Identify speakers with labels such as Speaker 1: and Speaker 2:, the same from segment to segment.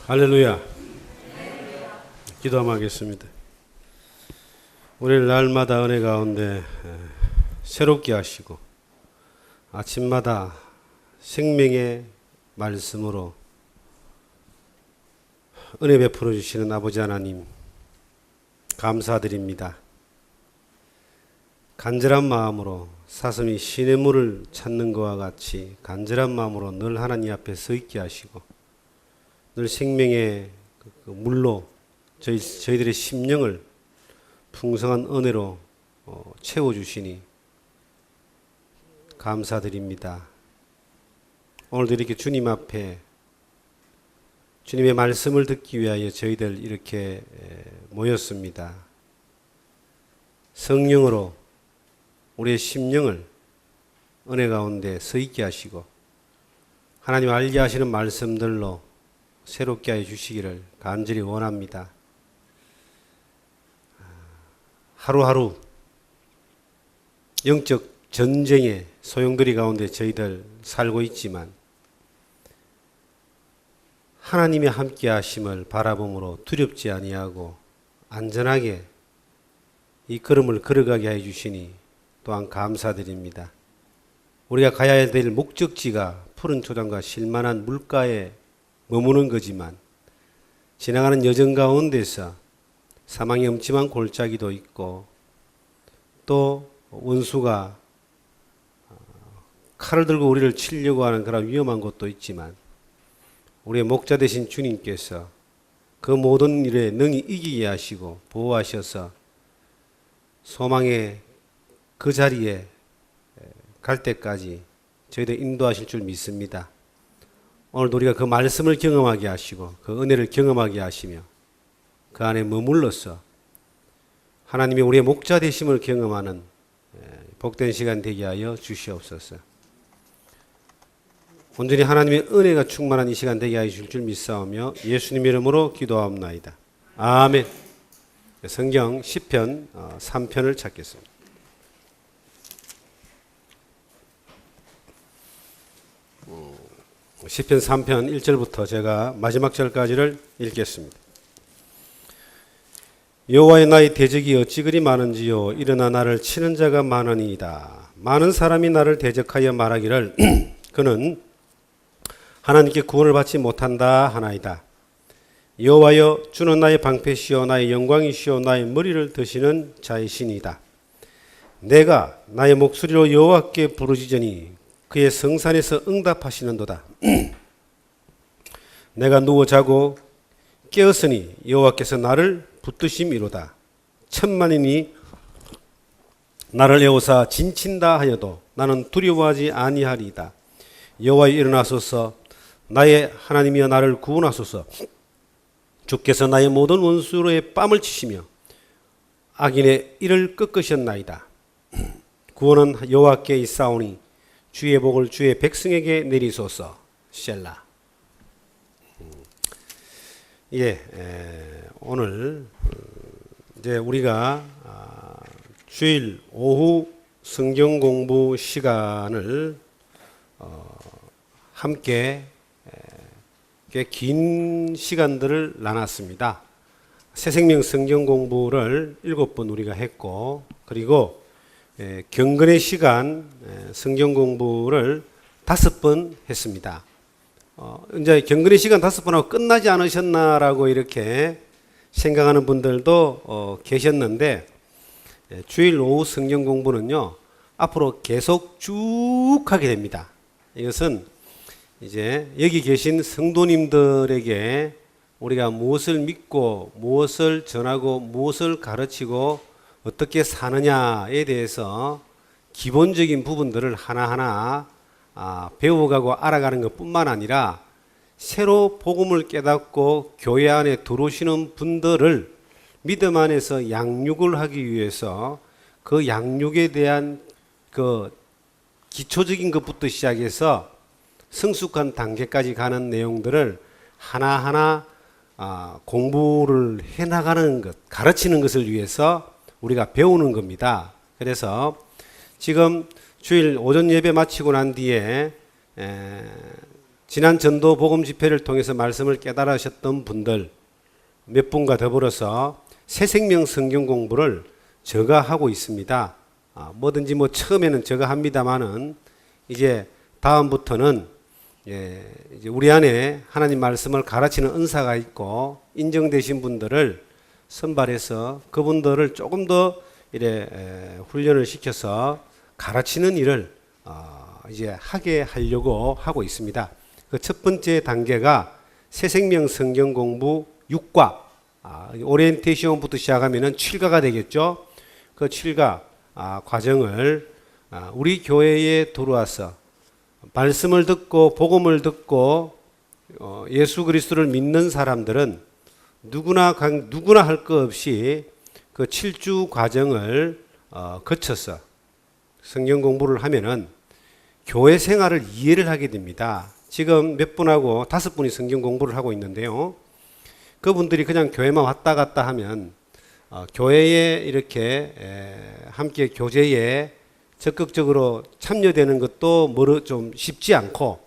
Speaker 1: 할렐루야. 기도하겠습니다. 우리를 날마다 은혜 가운데 새롭게 하시고 아침마다 생명의 말씀으로 은혜 베풀어 주시는 아버지 하나님 감사드립니다. 간절한 마음으로 사슴이 시냇물을 찾는 것과 같이 간절한 마음으로 늘 하나님 앞에 서 있게 하시고 늘 생명의 물로 저희들의 심령을 풍성한 은혜로 채워주시니 감사드립니다. 오늘도 이렇게 주님 앞에 주님의 말씀을 듣기 위하여 저희들 이렇게 모였습니다. 성령으로 우리의 심령을 은혜 가운데 서 있게 하시고 하나님 알게 하시는 말씀들로 새롭게 하여 주시기를 간절히 원합니다. 하루하루 영적 전쟁의 소용돌이 가운데 저희들 살고 있지만 하나님의 함께 하심을 바라봄으로 두렵지 아니하고 안전하게 이 걸음을 걸어가게 해 주시니 또한 감사드립니다. 우리가 가야 될 목적지가 푸른 초장과 실만한 물가에 머무는 거지만 지나가는 여정 가운데서 사망의 음침한 골짜기도 있고 또 원수가 칼을 들고 우리를 치려고 하는 그런 위험한 곳도 있지만 우리의 목자 되신 주님께서 그 모든 일에 능히 이기게 하시고 보호하셔서 소망의 그 자리에 갈 때까지 저희들 인도하실 줄 믿습니다. 오늘도 우리가 그 말씀을 경험하게 하시고 그 은혜를 경험하게 하시며 그 안에 머물러서 하나님이 우리의 목자 되심을 경험하는 복된 시간 되게 하여 주시옵소서. 온전히 하나님의 은혜가 충만한 이 시간 되게 하여 주실 줄 믿사오며 예수님 이름으로 기도하옵나이다. 아멘. 성경 시편 3편을 찾겠습니다. 시편 3편 1절부터 제가 마지막 절까지를 읽겠습니다. 여호와의 나의 대적이 어찌 그리 많은지요. 일어나 나를 치는 자가 많으니이다. 많은 사람이 나를 대적하여 말하기를 그는 하나님께 구원을 받지 못한다 하나이다. 여호와여 주는 나의 방패시요 나의 영광이시요 나의 머리를 드시는 자이시니이다. 내가 나의 목소리로 여호와께 부르짖으니 그의 성산에서 응답하시는도다. 내가 누워 자고 깨었으니 여호와께서 나를 붙드심이로다. 천만인이 나를 에워사 진친다 하여도 나는 두려워하지 아니하리이다. 여호와여 일어나소서. 나의 하나님이여 나를 구원하소서. 주께서 나의 모든 원수로의 뺨을 치시며 악인의 이를 꺾으셨나이다. 구원은 여호와께 있사오니 주의 복을 주의 백성에게 내리소서. 셀라. 오늘 이제 우리가 주일 오후 성경 공부 시간을 함께 꽤 긴 시간들을 나눴습니다. 새생명 성경 공부를 7번 우리가 했고 그리고 경건의 시간 성경 공부를 5번 했습니다. 이제 경건의 시간 5번 하고 끝나지 않으셨나라고 이렇게 생각하는 분들도 계셨는데 주일 오후 성경 공부는요 앞으로 계속 쭉 하게 됩니다. 이것은 이제 여기 계신 성도님들에게 우리가 무엇을 믿고 무엇을 전하고 무엇을 가르치고 어떻게 사느냐에 대해서 기본적인 부분들을 하나하나 배워가고 알아가는 것뿐만 아니라 새로 복음을 깨닫고 교회 안에 들어오시는 분들을 믿음 안에서 양육을 하기 위해서 그 양육에 대한 그 기초적인 것부터 시작해서 성숙한 단계까지 가는 내용들을 하나하나 공부를 해나가는 것, 가르치는 것을 위해서 우리가 배우는 겁니다. 그래서 지금 주일 오전 예배 마치고 난 뒤에 지난 전도 복음 집회를 통해서 말씀을 깨달으셨던 분들 몇 분과 더불어서 새생명 성경 공부를 제가 하고 있습니다. 뭐든지 뭐 처음에는 제가 합니다만은 이제 다음부터는 이제 우리 안에 하나님 말씀을 가르치는 은사가 있고 인정되신 분들을 선발해서 그분들을 조금 더 이래 훈련을 시켜서 가르치는 일을 이제 하게 하려고 하고 있습니다. 그 첫 번째 단계가 새생명 성경 공부 6과 오리엔테이션부터 시작하면은 7과가 되겠죠. 그 7과 과정을 우리 교회에 들어와서 말씀을 듣고 복음을 듣고 예수 그리스도를 믿는 사람들은 누구나 할 것 없이 그 7주 과정을 거쳐서 성경 공부를 하면은 교회 생활을 이해를 하게 됩니다. 지금 몇 분하고 5분이 성경 공부를 하고 있는데요. 그분들이 그냥 교회만 왔다 갔다 하면 교회에 이렇게 함께 교제에 적극적으로 참여되는 것도 좀 쉽지 않고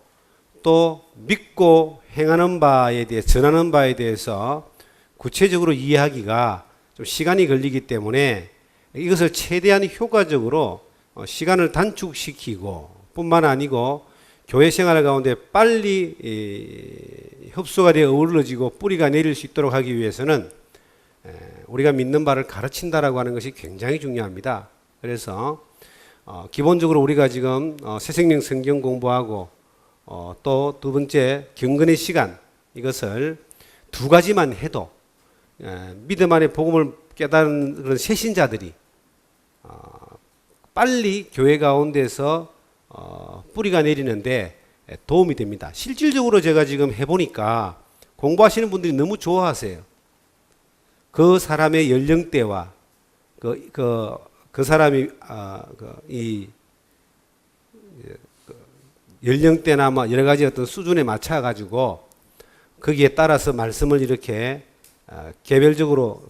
Speaker 1: 또 믿고 행하는 바에 대해 전하는 바에 대해서 구체적으로 이해하기가 좀 시간이 걸리기 때문에 이것을 최대한 효과적으로 시간을 단축시키고 뿐만 아니고 교회 생활 가운데 빨리 흡수가 되어 어우러지고 뿌리가 내릴 수 있도록 하기 위해서는 우리가 믿는 바를 가르친다라고 하는 것이 굉장히 중요합니다. 그래서 기본적으로 우리가 지금 새생명 성경 공부하고 또 두 번째 경건의 시간 이것을 두 가지만 해도 믿음 안에 복음을 깨달은 그런 새신자들이 빨리 교회 가운데서 뿌리가 내리는데 도움이 됩니다. 실질적으로 제가 지금 해보니까 공부하시는 분들이 너무 좋아하세요. 그 사람의 연령대와 그 사람이 이 연령대나 뭐 여러 가지 어떤 수준에 맞춰 가지고 거기에 따라서 말씀을 이렇게 개별적으로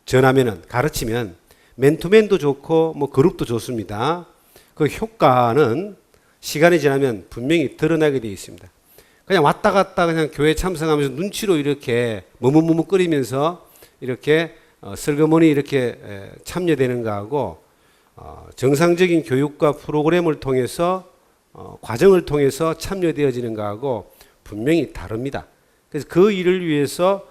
Speaker 1: 전하면은 가르치면 맨투맨도 좋고 뭐 그룹도 좋습니다. 그 효과는 시간이 지나면 분명히 드러나게 되어 있습니다. 그냥 왔다 갔다 그냥 교회 참석하면서 눈치로 이렇게 머뭇머뭇거리면서 이렇게 슬그머니 이렇게 참여되는 거하고 정상적인 교육과 프로그램을 통해서 과정을 통해서 참여되어지는 거하고 분명히 다릅니다. 그래서 그 일을 위해서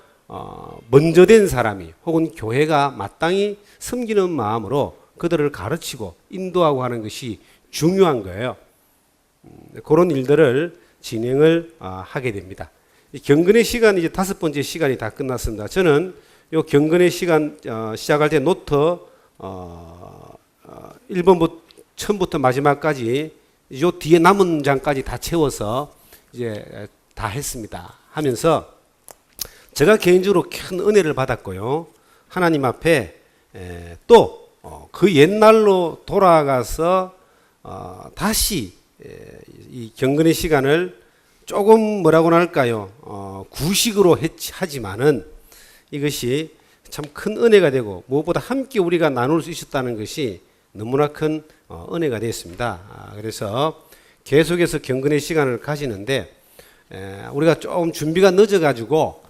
Speaker 1: 먼저 된 사람이 혹은 교회가 마땅히 섬기는 마음으로 그들을 가르치고 인도하고 하는 것이 중요한 거예요. 그런 일들을 진행을 하게 됩니다. 경건의 시간 이제 5번째 시간이 다 끝났습니다. 저는 요 경건의 시간 시작할 때 노트 1번부터 처음부터 마지막까지 요 뒤에 남은 장까지 다 채워서 이제 다 했습니다. 하면서 제가 개인적으로 큰 은혜를 받았고요. 하나님 앞에 또 그 옛날로 돌아가서 다시 이 경건의 시간을 조금 뭐라고 할까요? 구식으로 하지만은 이것이 참 큰 은혜가 되고 무엇보다 함께 우리가 나눌 수 있었다는 것이 너무나 큰 은혜가 되었습니다. 그래서 계속해서 경건의 시간을 가지는데 우리가 조금 준비가 늦어가지고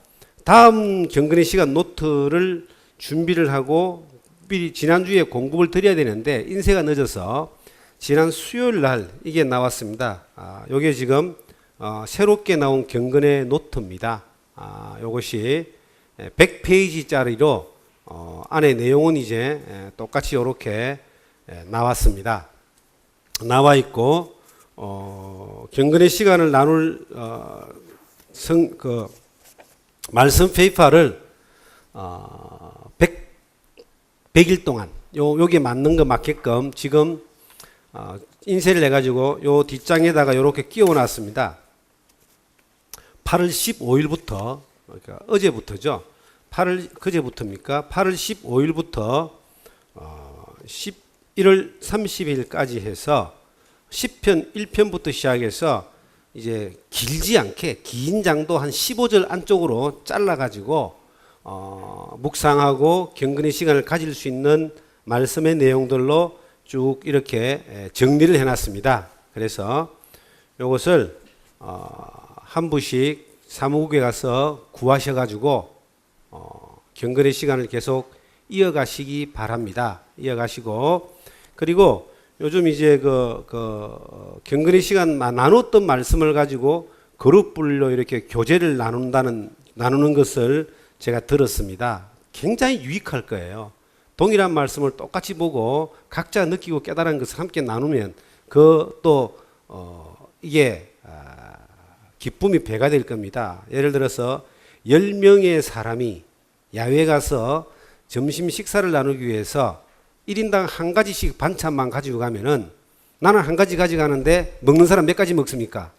Speaker 1: 다음 경건의 시간 노트를 준비를 하고 미리 지난주에 공급을 드려야 되는데 인쇄가 늦어서 지난 수요일 날 이게 나왔습니다. 요게 지금 새롭게 나온 경건의 노트입니다. 요것이 100페이지짜리로 안에 내용은 이제 똑같이 이렇게 나왔습니다. 나와 있고 경건의 시간을 나눌 말씀 페이퍼를 100일 동안 요게 맞는 거 맞게끔 지금 인쇄를 해가지고 요 뒷장에다가 이렇게 끼워 놨습니다. 8월 15일부터 그러니까 어제부터죠. 그제부터입니까? 8월 15일부터 11월 30일까지 해서 10편 1편부터 시작해서 이제 길지 않게 긴 장도 한 15절 안쪽으로 잘라 가지고 묵상하고 경건의 시간을 가질 수 있는 말씀의 내용들로 쭉 이렇게 정리를 해놨습니다. 그래서 이것을 한 부씩 사무국에 가서 구하셔가지고 경건의 시간을 계속 이어가시기 바랍니다. 이어가시고, 그리고 요즘 이제 경건의 시간 나눴던 말씀을 가지고 그룹별로 이렇게 교제를 나누는 것을 제가 들었습니다. 굉장히 유익할 거예요. 동일한 말씀을 똑같이 보고 각자 느끼고 깨달은 것을 함께 나누면 이게 기쁨이 배가 될 겁니다. 예를 들어서 10명의 사람이 야외에 가서 점심 식사를 나누기 위해서 1인당 한 가지씩 반찬만 가지고 가면은 나는 한 가지 가져가는데 먹는 사람 몇 가지 먹습니까?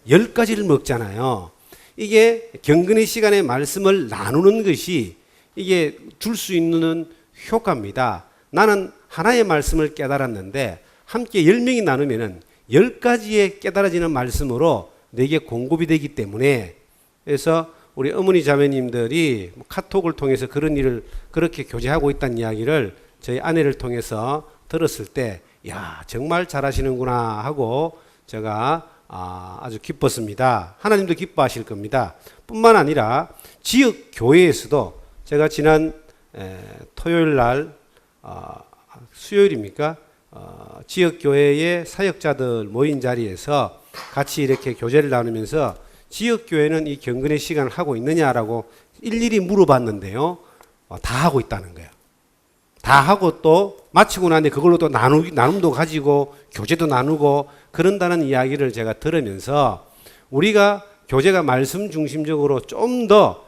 Speaker 1: 10가지를 먹잖아요. 이게 경건의 시간에 말씀을 나누는 것이 이게 줄 수 있는 효과입니다. 나는 하나의 말씀을 깨달았는데 함께 10명이 나누면은 10가지의 깨달아지는 말씀으로 내게 공급이 되기 때문에, 그래서 우리 어머니 자매님들이 카톡을 통해서 그런 일을 그렇게 교제하고 있다는 이야기를 저희 아내를 통해서 들었을 때, 야, 정말 잘하시는구나 하고 제가 아주 기뻤습니다. 하나님도 기뻐하실 겁니다. 뿐만 아니라 지역 교회에서도 제가 지난 토요일 날 수요일입니까? 지역 교회의 사역자들 모인 자리에서 같이 이렇게 교제를 나누면서 지역 교회는 이 경건의 시간을 하고 있느냐라고 일일이 물어봤는데요. 다 하고 있다는 거예요. 다 하고 또 마치고 나는데 그걸로 또 나눔도 가지고 교제도 나누고 그런다는 이야기를 제가 들으면서 우리가 교제가 말씀 중심적으로 좀 더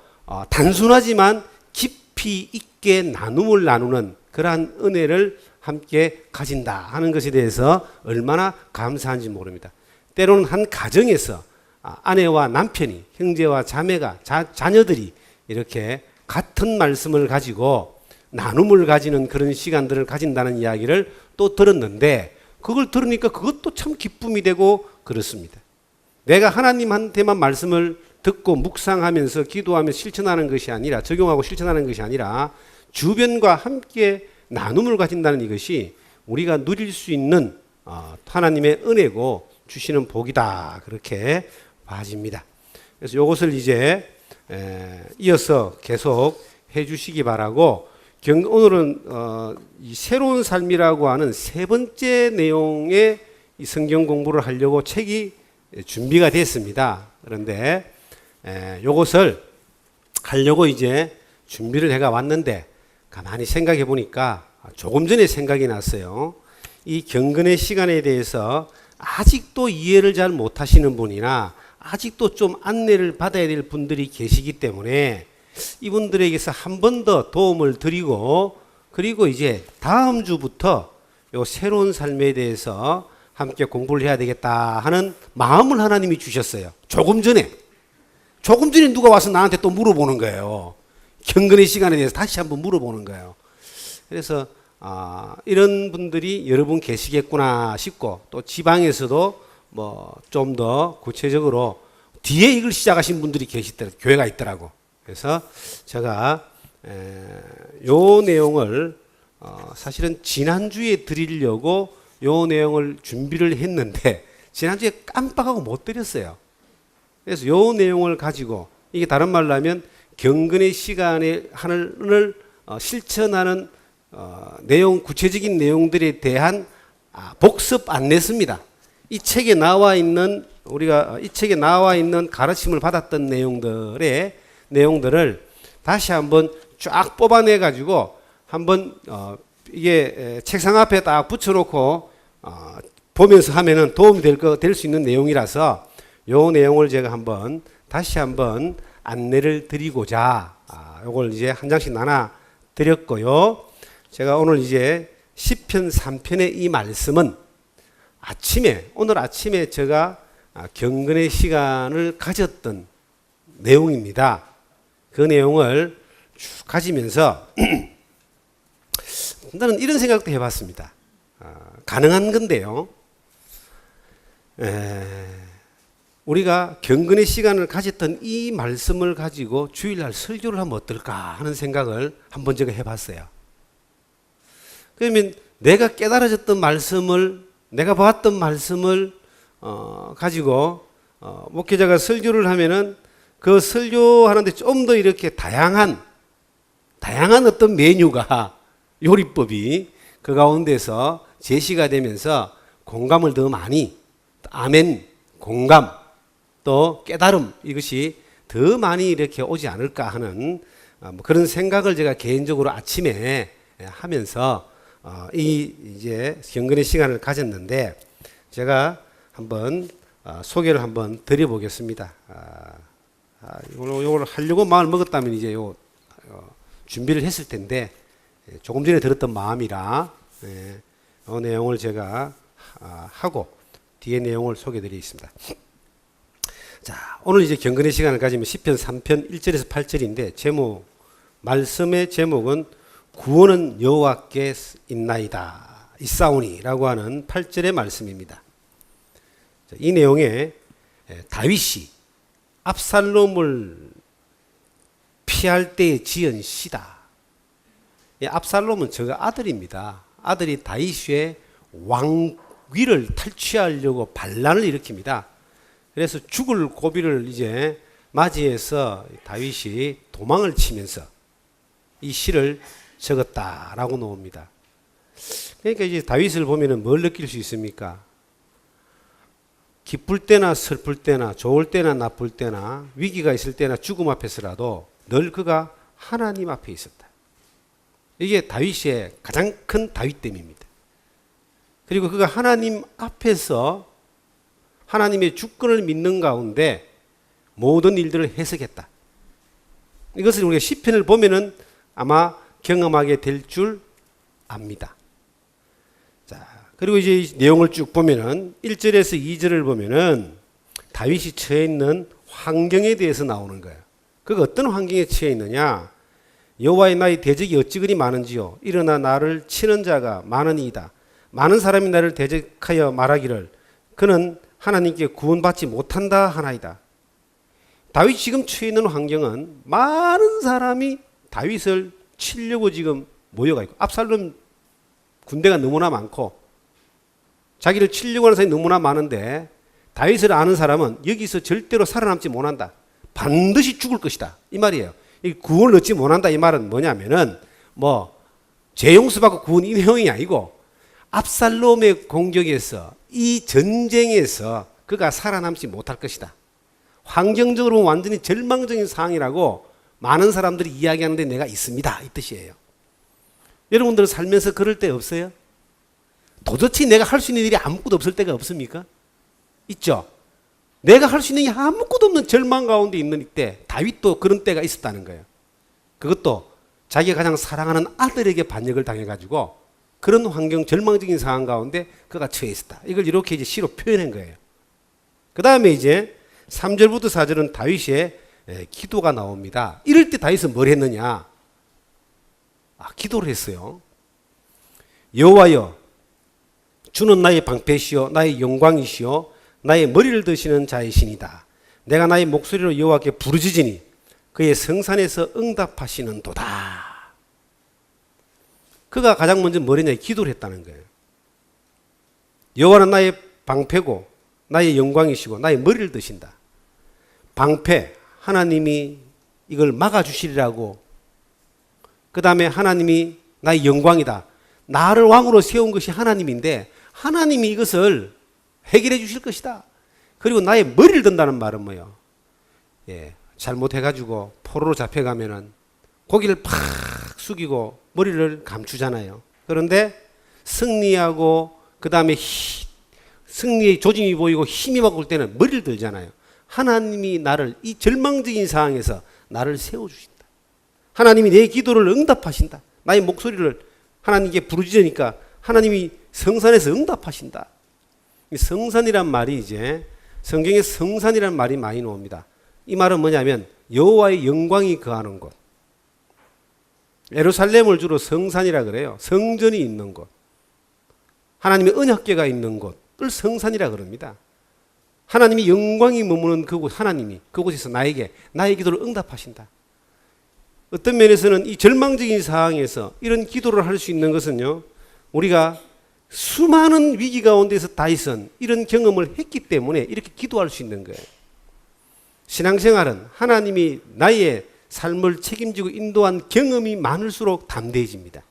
Speaker 1: 단순하지만 깊이 있게 나눔을 나누는 그러한 은혜를 함께 가진다 하는 것에 대해서 얼마나 감사한지 모릅니다. 때로는 한 가정에서 아내와 남편이, 형제와 자매가, 자녀들이 이렇게 같은 말씀을 가지고 나눔을 가지는 그런 시간들을 가진다는 이야기를 또 들었는데, 그걸 들으니까 그것도 참 기쁨이 되고 그렇습니다. 내가 하나님한테만 말씀을 듣고 묵상하면서 기도하며 실천하는 것이 아니라, 적용하고 실천하는 것이 아니라 주변과 함께 나눔을 가진다는 이것이 우리가 누릴 수 있는 하나님의 은혜고 주시는 복이다, 그렇게 봐집니다. 그래서 이것을 이제 이어서 계속 해주시기 바라고, 오늘은 이 새로운 삶이라고 하는 세 번째 내용의 이 성경 공부를 하려고 책이 준비가 됐습니다. 그런데 이것을 하려고 이제 준비를 해가 왔는데, 가만히 생각해 보니까 조금 전에 생각이 났어요. 이 경건의 시간에 대해서 아직도 이해를 잘 못하시는 분이나 아직도 좀 안내를 받아야 될 분들이 계시기 때문에 이분들에게서 한 번 더 도움을 드리고, 그리고 이제 다음 주부터 요 새로운 삶에 대해서 함께 공부를 해야 되겠다 하는 마음을 하나님이 주셨어요. 조금 전에 누가 와서 나한테 또 물어보는 거예요. 경건의 시간에 대해서 다시 한번 물어보는 거예요. 그래서 이런 분들이 여러 분 계시겠구나 싶고, 또 지방에서도 뭐 좀 더 구체적으로 뒤에 이걸 시작하신 분들이 계시더라고요. 교회가 있더라고. 그래서 제가 요 내용을 사실은 지난주에 드리려고 요 내용을 준비를 했는데 지난주에 깜빡하고 못 드렸어요. 그래서 요 내용을 가지고, 이게 다른 말로 하면 경건의 시간에 하늘 실천하는 구체적인 내용들에 대한 복습 안내서입니다. 이 책에 나와 있는, 우리가 이 책에 나와 있는 가르침을 받았던 내용들을 다시 한번 쫙 뽑아내 가지고 한번 이게 책상 앞에 딱 붙여놓고 보면서 하면은 도움이 될 수 있는 내용이라서 요 내용을 제가 다시 한번 안내를 드리고자 요걸 이제 한 장씩 나눠 드렸고요. 제가 오늘 이제 시편 3편의 이 말씀은 오늘 아침에 제가 경건의 시간을 가졌던 내용입니다. 그 내용을 쭉 가지면서 나는 이런 생각도 해봤습니다. 가능한 건데요. 우리가 경건의 시간을 가졌던 이 말씀을 가지고 주일날 설교를 하면 어떨까 하는 생각을 한번 제가 해봤어요. 그러면 내가 깨달아졌던 말씀을, 내가 보았던 말씀을 가지고 목회자가 설교를 하면은 그 설교하는데 좀 더 이렇게 다양한 어떤 메뉴가 요리법이 그 가운데서 제시가 되면서 공감을 더 많이, 아멘, 공감, 또 깨달음, 이것이 더 많이 이렇게 오지 않을까 하는 그런 생각을 제가 개인적으로 아침에 하면서 이제 경건의 시간을 가졌는데, 제가 한번 소개를 한번 드려보겠습니다. 이걸 하려고 마음을 먹었다면 이제 준비를 했을 텐데, 조금 전에 들었던 마음이라 이 내용을 제가 하고 뒤에 내용을 소개드리겠습니다. 자, 오늘 이제 경건의 시간을 가지면 시편 3편 1절에서 8절인데, 말씀의 제목은 구원은 여호와께 있나이다, 있사오니라고 하는 8절의 말씀입니다. 이 내용에 다윗이 압살롬을 피할 때에 지은 시다. 압살롬은 저가 아들입니다. 아들이 다윗의 왕위를 탈취하려고 반란을 일으킵니다. 그래서 죽을 고비를 이제 맞이해서 다윗이 도망을 치면서 이 시를 적었다라고 나옵니다. 그러니까 이제 다윗을 보면은 뭘 느낄 수 있습니까? 기쁠 때나 슬플 때나 좋을 때나 나쁠 때나 위기가 있을 때나 죽음 앞에서라도 늘 그가 하나님 앞에 있었다. 이게 다윗의 가장 큰 다윗됨입니다. 그리고 그가 하나님 앞에서 하나님의 주권을 믿는 가운데 모든 일들을 해석했다. 이것을 우리가 시편을 보면은 아마 경험하게 될 줄 압니다. 자, 그리고 이제 이 내용을 쭉 보면은 1절에서 2절을 보면은 다윗이 처해 있는 환경에 대해서 나오는 거예요. 그가 어떤 환경에 처해 있느냐? 여호와의 나의 대적이 어찌 그리 많은지요. 일어나 나를 치는 자가 많으니이다. 많은 사람이 나를 대적하여 말하기를 그는 하나님께 구원받지 못한다 하나이다. 다윗이 지금 처해 있는 환경은 많은 사람이 다윗을 치려고 지금 모여가 있고, 압살롬 군대가 너무나 많고 자기를 치려고 하는 사람이 너무나 많은데, 다윗을 아는 사람은 여기서 절대로 살아남지 못한다, 반드시 죽을 것이다, 이 말이에요. 이 구원을 얻지 못한다 이 말은 뭐냐면은 재용서받고 구원 이 내용이 아니고, 압살롬의 공격에서 이 전쟁에서 그가 살아남지 못할 것이다. 환경적으로 완전히 절망적인 상황이라고 많은 사람들이 이야기하는데 내가 있습니다, 이 뜻이에요. 여러분들 살면서 그럴 때 없어요? 도대체 내가 할 수 있는 일이 아무것도 없을 때가 없습니까? 있죠. 내가 할 수 있는 일이 아무것도 없는 절망 가운데 있는 때, 다윗도 그런 때가 있었다는 거예요. 그것도 자기가 가장 사랑하는 아들에게 반역을 당해가지고 그런 환경, 절망적인 상황 가운데 그가 처해 있었다. 이걸 이렇게 이제 시로 표현한 거예요. 그 다음에 이제 3절부터 4절은 다윗의 기도가 나옵니다. 이럴 때 다윗은 뭘 했느냐? 기도를 했어요. 여호와여, 주는 나의 방패시요 나의 영광이시요 나의 머리를 드시는 자이시니다. 내가 나의 목소리로 여호와께 부르짖으니 그의 성산에서 응답하시는도다. 그가 가장 먼저 뭘 했냐? 기도를 했다는 거예요. 여호와는 나의 방패고 나의 영광이시고 나의 머리를 드신다. 방패, 하나님이 이걸 막아주시리라고. 그 다음에 하나님이 나의 영광이다. 나를 왕으로 세운 것이 하나님인데 하나님이 이것을 해결해 주실 것이다. 그리고 나의 머리를 든다는 말은 뭐예요? 잘못해가지고 포로로 잡혀가면은 고개를 팍 숙이고 머리를 감추잖아요. 그런데 승리하고 그 다음에 승리의 조짐이 보이고 힘이 막 올 때는 머리를 들잖아요. 하나님이 나를 이 절망적인 상황에서 나를 세워주신다. 하나님이 내 기도를 응답하신다. 나의 목소리를 하나님께 부르짖으니까 하나님이 성산에서 응답하신다. 성산이란 말이 이제 성경에 성산이란 말이 많이 나옵니다. 이 말은 뭐냐면 여호와의 영광이 거하는 곳. 예루살렘을 주로 성산이라 그래요. 성전이 있는 곳. 하나님의 언약궤가 있는 곳을 성산이라 그럽니다. 하나님이 영광이 머무는 그곳, 하나님이 그곳에서 나의 기도를 응답하신다. 어떤 면에서는 이 절망적인 상황에서 이런 기도를 할 수 있는 것은요, 우리가 수많은 위기 가운데서 다윗은 이런 경험을 했기 때문에 이렇게 기도할 수 있는 거예요. 신앙생활은 하나님이 나의 삶을 책임지고 인도한 경험이 많을수록 담대해집니다.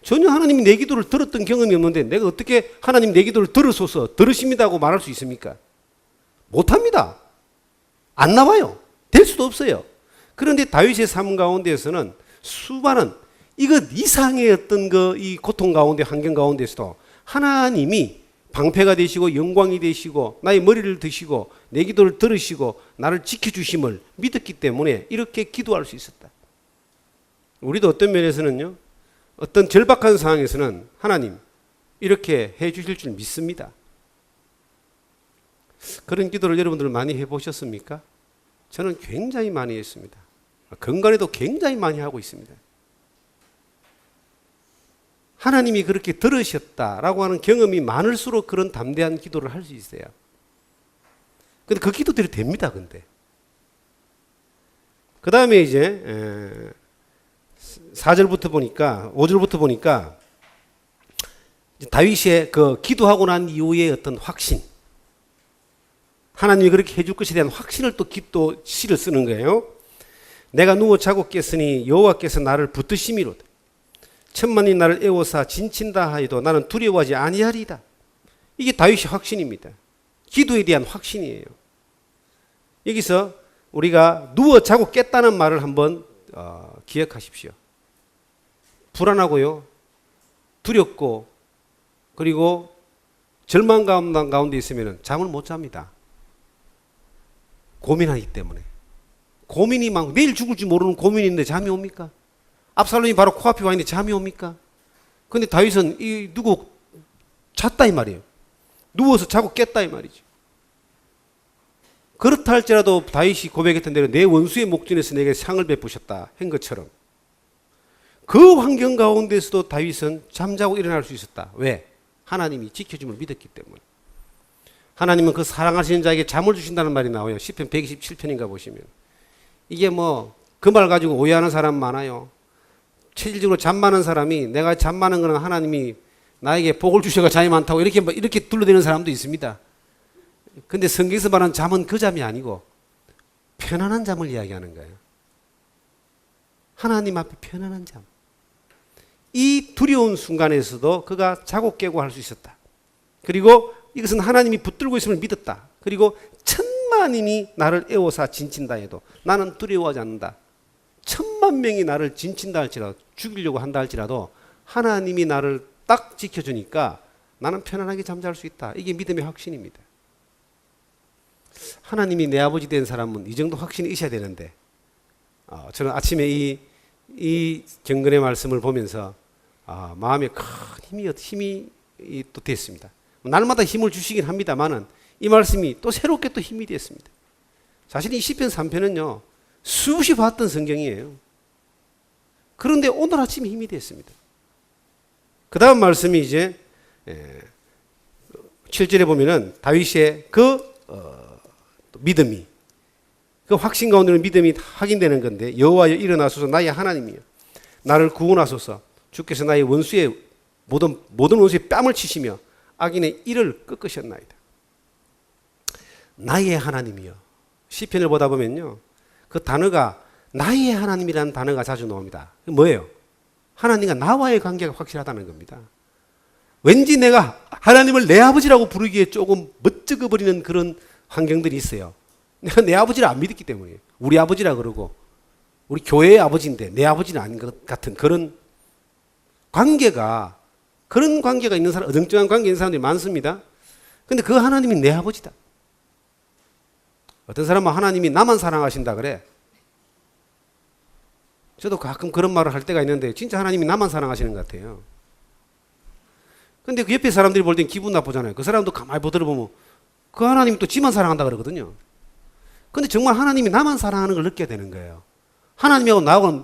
Speaker 1: 전혀 하나님이 내 기도를 들었던 경험이 없는데 내가 어떻게 하나님 내 기도를 들으소서 들으십니다고 말할 수 있습니까? 못합니다. 안 나와요. 될 수도 없어요. 그런데 다윗의 삶 가운데에서는 수많은 이것 이상의 어떤 이 고통 가운데 환경 가운데서도 하나님이 방패가 되시고 영광이 되시고 나의 머리를 드시고 내 기도를 들으시고 나를 지켜주심을 믿었기 때문에 이렇게 기도할 수 있었다. 우리도 어떤 면에서는요, 어떤 절박한 상황에서는 하나님 이렇게 해 주실 줄 믿습니다. 그런 기도를 여러분들 많이 해보셨습니까? 저는 굉장히 많이 했습니다. 건강에도 굉장히 많이 하고 있습니다. 하나님이 그렇게 들으셨다라고 하는 경험이 많을수록 그런 담대한 기도를 할 수 있어요. 근데 그 기도들이 됩니다, 근데. 그 다음에 이제 4절부터 보니까, 5절부터 보니까 다윗의 그 기도하고 난 이후에 어떤 확신, 하나님이 그렇게 해줄 것에 대한 확신을 또 시를 쓰는 거예요. 내가 누워 자고 깼으니 여호와께서 나를 붙드심이로다. 천만이 나를 애워사 진친다 하여도 나는 두려워하지 아니하리이다. 이게 다윗의 확신입니다. 기도에 대한 확신이에요. 여기서 우리가 누워 자고 깼다는 말을 한번 기억하십시오. 불안하고요, 두렵고, 그리고 절망 가운데 있으면 잠을 못 잡니다. 고민하기 때문에. 고민이 많고 내일 죽을지 모르는 고민인데 잠이 옵니까? 압살롬이 바로 코앞에 와 있는데 잠이 옵니까? 근데 다윗은 누구 잤다 이 말이에요. 누워서 자고 깼다 이 말이죠. 그렇다 할지라도 다윗이 고백했던 대로 내 원수의 목전에서 내게 상을 베푸셨다 한 것처럼 그 환경 가운데서도 다윗은 잠자고 일어날 수 있었다. 왜? 하나님이 지켜줌을 믿었기 때문에. 하나님은 그 사랑하시는 자에게 잠을 주신다는 말이 나와요. 시편 127편인가 보시면. 이게 그 말 가지고 오해하는 사람 많아요. 체질적으로 잠 많은 사람이 내가 잠 많은 거는 하나님이 나에게 복을 주셔가 잠이 많다고 이렇게 둘러대는 사람도 있습니다. 근데 성경에서 말하는 잠은 그 잠이 아니고 편안한 잠을 이야기하는 거예요. 하나님 앞에 편안한 잠. 이 두려운 순간에서도 그가 자고 깨고 할 수 있었다. 그리고 이것은 하나님이 붙들고 있음을 믿었다. 그리고 천만인이 나를 애워사 진친다 해도 나는 두려워하지 않는다. 10,000,000명이 나를 진친다 할지라도 죽이려고 한다 할지라도 하나님이 나를 딱 지켜주니까 나는 편안하게 잠잘 수 있다. 이게 믿음의 확신입니다. 하나님이 내 아버지 된 사람은 이 정도 확신이 있어야 되는데 저는 아침에 이 경건의 말씀을 보면서 마음에 큰 힘이 또 됐습니다. 날마다 힘을 주시긴 합니다만은 이 말씀이 또 새롭게 또 힘이 됐습니다. 사실 이 시편 3편은요 수없이 봤던 성경이에요. 그런데 오늘 아침에 힘이 됐습니다. 그 다음 말씀이 이제 7절에 보면은 다윗의 믿음이 그 확신 가운데는 믿음이 확인되는 건데 여호와여 일어나소서 나의 하나님이여 나를 구원하소서 주께서 나의 원수의 모든 원수의 뺨을 치시며 악인의 이를 꺾으셨나이다. 나의 하나님이여. 시편을 보다 보면요 그 단어가 나의 하나님이라는 단어가 자주 나옵니다. 뭐예요? 하나님과 나와의 관계가 확실하다는 겁니다. 왠지 내가 하나님을 내 아버지라고 부르기에 조금 멋쩍어 버리는 그런 환경들이 있어요. 내가 내 아버지를 안 믿었기 때문이에요. 우리 아버지라 그러고 우리 교회의 아버지인데 내 아버지는 아닌 것 같은 그런 관계가 있는 사람, 어정쩡한 관계 있는 사람들이 많습니다. 근데 그 하나님이 내 아버지다. 어떤 사람은 하나님이 나만 사랑하신다 그래. 저도 가끔 그런 말을 할 때가 있는데 진짜 하나님이 나만 사랑하시는 것 같아요. 근데 그 옆에 사람들이 볼 땐 기분 나쁘잖아요. 그 사람도 가만히 보더라보면 그 하나님이 또 지만 사랑한다 그러거든요. 근데 정말 하나님이 나만 사랑하는 걸 느껴야 되는 거예요. 하나님하고 나하고는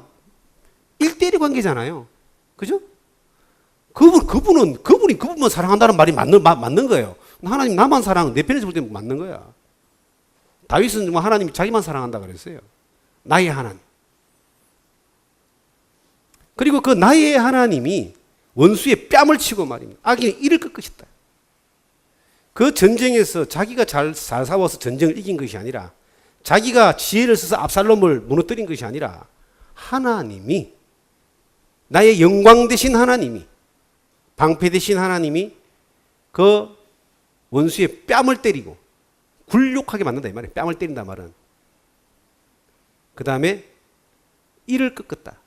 Speaker 1: 1:1 관계잖아요. 그죠? 그분만 사랑한다는 말이 맞는 거예요. 하나님 나만 사랑하는, 내 편에서 볼 때 맞는 거야. 다윗은 정말 하나님이 자기만 사랑한다 그랬어요. 나의 하나님. 그리고 그 나의 하나님이 원수의 뺨을 치고 말입니다. 악인이 이를 끌 것이다. 그 전쟁에서 자기가 잘 싸워서 전쟁을 이긴 것이 아니라 자기가 지혜를 써서 압살롬을 무너뜨린 것이 아니라 하나님이, 나의 영광 되신 하나님이, 방패 되신 하나님이 그 원수의 뺨을 때리고 굴욕하게 만든다 이 말이에요. 뺨을 때린다 말은. 그 다음에 이를 꺾었다.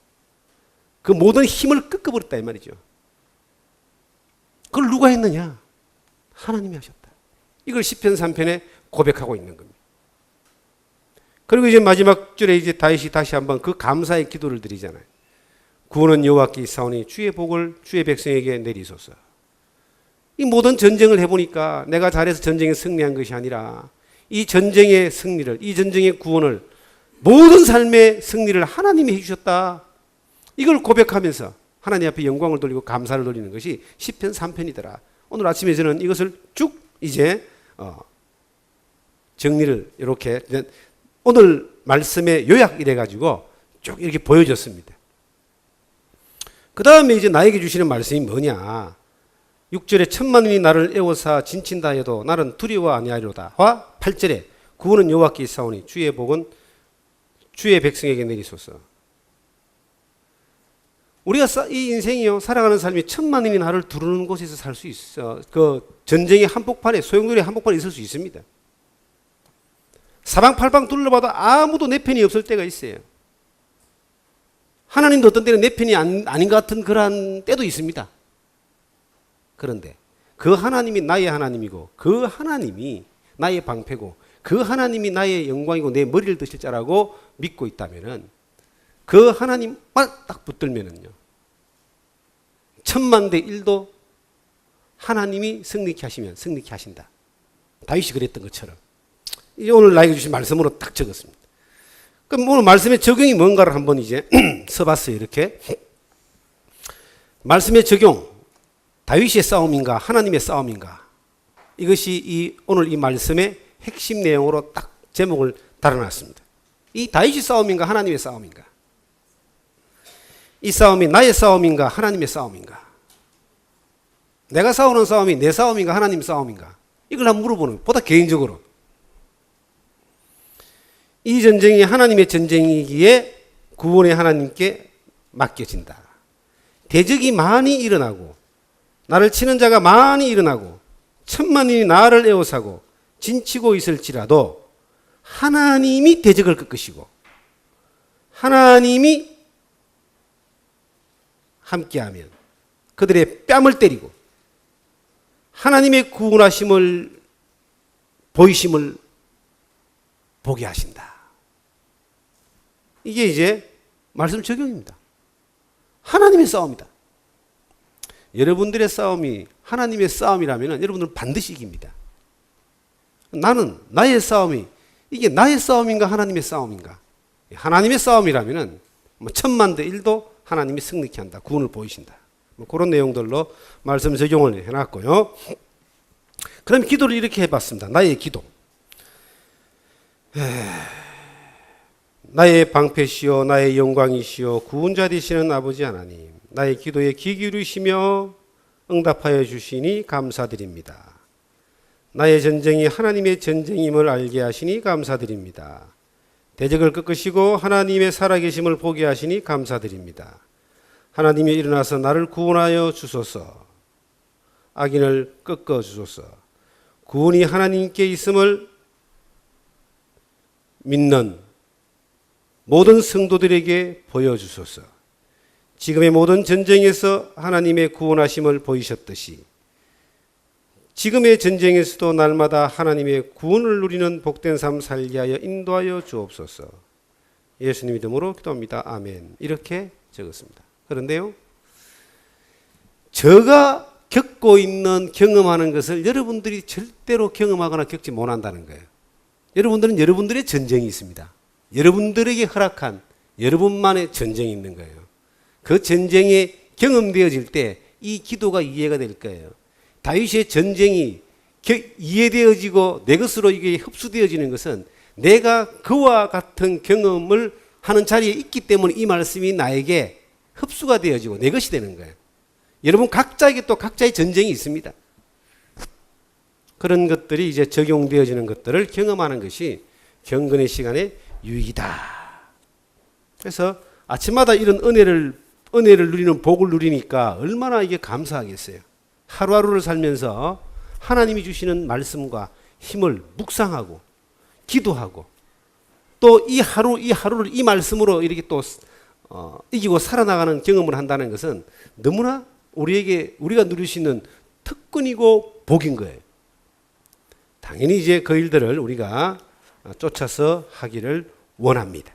Speaker 1: 그 모든 힘을 꺾어버렸다 이 말이죠. 그걸 누가 했느냐? 하나님이 하셨다. 이걸 시편 3편에 고백하고 있는 겁니다. 그리고 이제 마지막 줄에 이제 다윗이 다시 한번 그 감사의 기도를 드리잖아요. 구원은 여호와께 있사오니 주의 복을 주의 백성에게 내리소서. 이 모든 전쟁을 해보니까 내가 잘해서 전쟁에 승리한 것이 아니라 이 전쟁의 승리를, 이 전쟁의 구원을, 모든 삶의 승리를 하나님이 해주셨다. 이걸 고백하면서 하나님 앞에 영광을 돌리고 감사를 돌리는 것이 시편 3편이더라. 오늘 아침에 저는 이것을 쭉 이제 정리를 이렇게 오늘 말씀의 요약 이래가지고 쭉 이렇게 보여줬습니다. 그 다음에 이제 나에게 주시는 말씀이 뭐냐? 6절에 천만인이 나를 애워사 진친다 해도 나는 두려워 아니하리로다. 와 8절에 구원은 여호와께 있사오니 주의 복은 주의 백성에게 내리소서. 우리가 이 인생이요, 살아가는 삶이 천만인이 나를 두르는 곳에서 살 수 있어. 그 전쟁의 한복판에, 소용돌이의 한복판에 있을 수 있습니다. 사방팔방 둘러봐도 아무도 내 편이 없을 때가 있어요. 하나님도 어떤 때는 내 편이 아닌 것 같은 그러한 때도 있습니다. 그런데 그 하나님이 나의 하나님이고 그 하나님이 나의 방패고 그 하나님이 나의 영광이고 내 머리를 드실 자라고 믿고 있다면은 그 하나님만 딱 붙들면은요, 1000만 대 1도 하나님이 승리케 하시면 승리케 하신다. 다윗이 그랬던 것처럼. 이제 오늘 나에게 주신 말씀으로 딱 적었습니다. 그럼 오늘 말씀의 적용이 뭔가를 한번 이제 써봤어요. 이렇게. 말씀의 적용. 다윗의 싸움인가 하나님의 싸움인가. 이것이 오늘 이 말씀의 핵심 내용으로 딱 제목을 달아놨습니다. 이 다윗의 싸움인가 하나님의 싸움인가. 이 싸움이 나의 싸움인가 하나님의 싸움인가. 내가 싸우는 싸움이 내 싸움인가 하나님 싸움인가. 이걸 한번 물어보는, 보다 개인적으로. 이 전쟁이 하나님의 전쟁이기에 구원의 하나님께 맡겨진다. 대적이 많이 일어나고 나를 치는 자가 많이 일어나고 천만인이 나를 에워싸고 진치고 있을지라도 하나님이 대적을 꺾으시고 하나님이 함께하면 그들의 뺨을 때리고 하나님의 구원하심을 보이심을 보게 하신다. 이게 이제 말씀 적용입니다. 하나님의 싸움이다. 여러분들의 싸움이 하나님의 싸움이라면 여러분들은 반드시 이깁니다. 나는 나의 싸움이 이게 나의 싸움인가 하나님의 싸움인가. 하나님의 싸움이라면 1000만 대 1도 하나님이 승리케 한다. 구원을 보이신다. 그런 내용들로 말씀 적용을 해놨고요. 그럼 기도를 이렇게 해봤습니다. 나의 기도. 나의 방패시요 나의 영광이시요 구원자 되시는 아버지 하나님, 나의 기도에 귀 기울이시며 응답하여 주시니 감사드립니다. 나의 전쟁이 하나님의 전쟁임을 알게 하시니 감사드립니다. 대적을 꺾으시고 하나님의 살아계심을 보게 하시니 감사드립니다. 하나님이 일어나서 나를 구원하여 주소서. 악인을 꺾어 주소서. 구원이 하나님께 있음을 믿는 모든 성도들에게 보여주소서. 지금의 모든 전쟁에서 하나님의 구원하심을 보이셨듯이 지금의 전쟁에서도 날마다 하나님의 구원을 누리는 복된 삶 살게 하여 인도하여 주옵소서. 예수님 이름으로 기도합니다. 아멘. 이렇게 적었습니다. 그런데요, 제가 겪고 있는 경험하는 것을 여러분들이 절대로 경험하거나 겪지 못한다는 거예요. 여러분들은 여러분들의 전쟁이 있습니다. 여러분들에게 허락한 여러분만의 전쟁이 있는 거예요. 그 전쟁이 경험되어질 때 이 기도가 이해가 될 거예요. 다윗의 전쟁이 이해되어지고 내 것으로 이게 흡수되어지는 것은 내가 그와 같은 경험을 하는 자리에 있기 때문에 이 말씀이 나에게 흡수가 되어지고 내 것이 되는 거예요. 여러분 각자에게 또 각자의 전쟁이 있습니다. 그런 것들이 이제 적용되어지는 것들을 경험하는 것이 경건의 시간의 유익이다. 그래서 아침마다 이런 은혜를 누리는 복을 누리니까 얼마나 이게 감사하겠어요. 하루하루를 살면서 하나님이 주시는 말씀과 힘을 묵상하고 기도하고 또 이 하루를 이 말씀으로 이렇게 또 이기고 살아나가는 경험을 한다는 것은 너무나 우리가 누릴 수 있는 특권이고 복인 거예요. 당연히 이제 그 일들을 우리가 쫓아서 하기를 원합니다.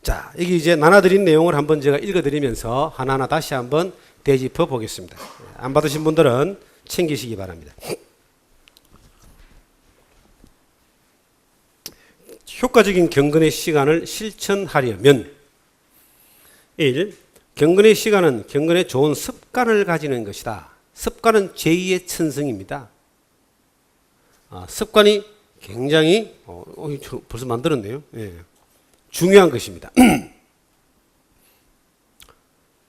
Speaker 1: 자, 여기 이제 나눠드린 내용을 한번 제가 읽어드리면서 하나하나 다시 한번 되짚어 보겠습니다. 안 받으신 분들은 챙기시기 바랍니다. 효과적인 경건의 시간을 실천하려면 1. 경건의 시간은 경건의 좋은 습관을 가지는 것이다. 습관은 제2의 천성입니다. 습관이 굉장히 벌써 만들었네요. 예. 중요한 것입니다.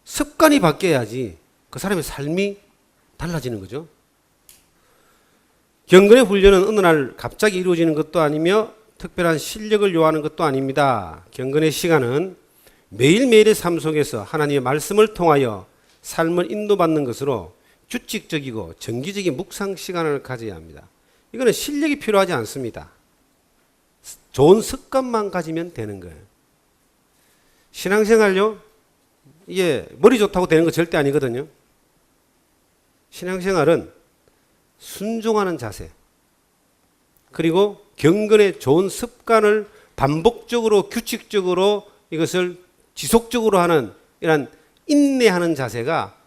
Speaker 1: 습관이 바뀌어야지 그 사람의 삶이 달라지는 거죠. 경건의 훈련은 어느 날 갑자기 이루어지는 것도 아니며 특별한 실력을 요하는 것도 아닙니다. 경건의 시간은 매일매일의 삶 속에서 하나님의 말씀을 통하여 삶을 인도받는 것으로 규칙적이고 정기적인 묵상 시간을 가져야 합니다. 이거는 실력이 필요하지 않습니다. 좋은 습관만 가지면 되는 거예요. 신앙생활요, 이게 머리 좋다고 되는 거 절대 아니거든요. 신앙생활은 순종하는 자세, 그리고 경건의 좋은 습관을 반복적으로 규칙적으로 이것을 지속적으로 하는 이런 인내하는 자세가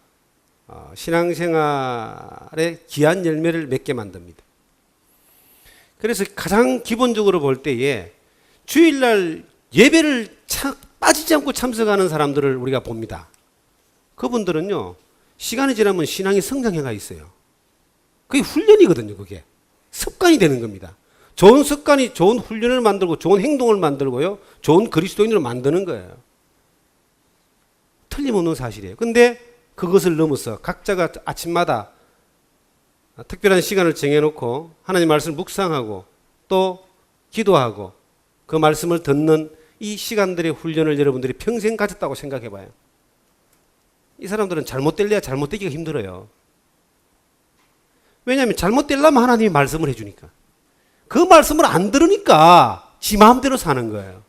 Speaker 1: 신앙생활의 귀한 열매를 맺게 만듭니다. 그래서 가장 기본적으로 볼 때에 주일날 예배를 빠지지 않고 참석하는 사람들을 우리가 봅니다. 그분들은요, 시간이 지나면 신앙이 성장해가 있어요. 그게 훈련이거든요. 그게 습관이 되는 겁니다. 좋은 습관이 좋은 훈련을 만들고 좋은 행동을 만들고요, 좋은 그리스도인으로 만드는 거예요. 틀림없는 사실이에요. 근데 그것을 넘어서 각자가 아침마다 특별한 시간을 정해놓고 하나님 말씀을 묵상하고 또 기도하고 그 말씀을 듣는 이 시간들의 훈련을 여러분들이 평생 가졌다고 생각해봐요. 이 사람들은 잘못될래야 잘못되기가 힘들어요. 왜냐하면 잘못되려면 하나님이 말씀을 해주니까. 그 말씀을 안 들으니까 지 마음대로 사는 거예요.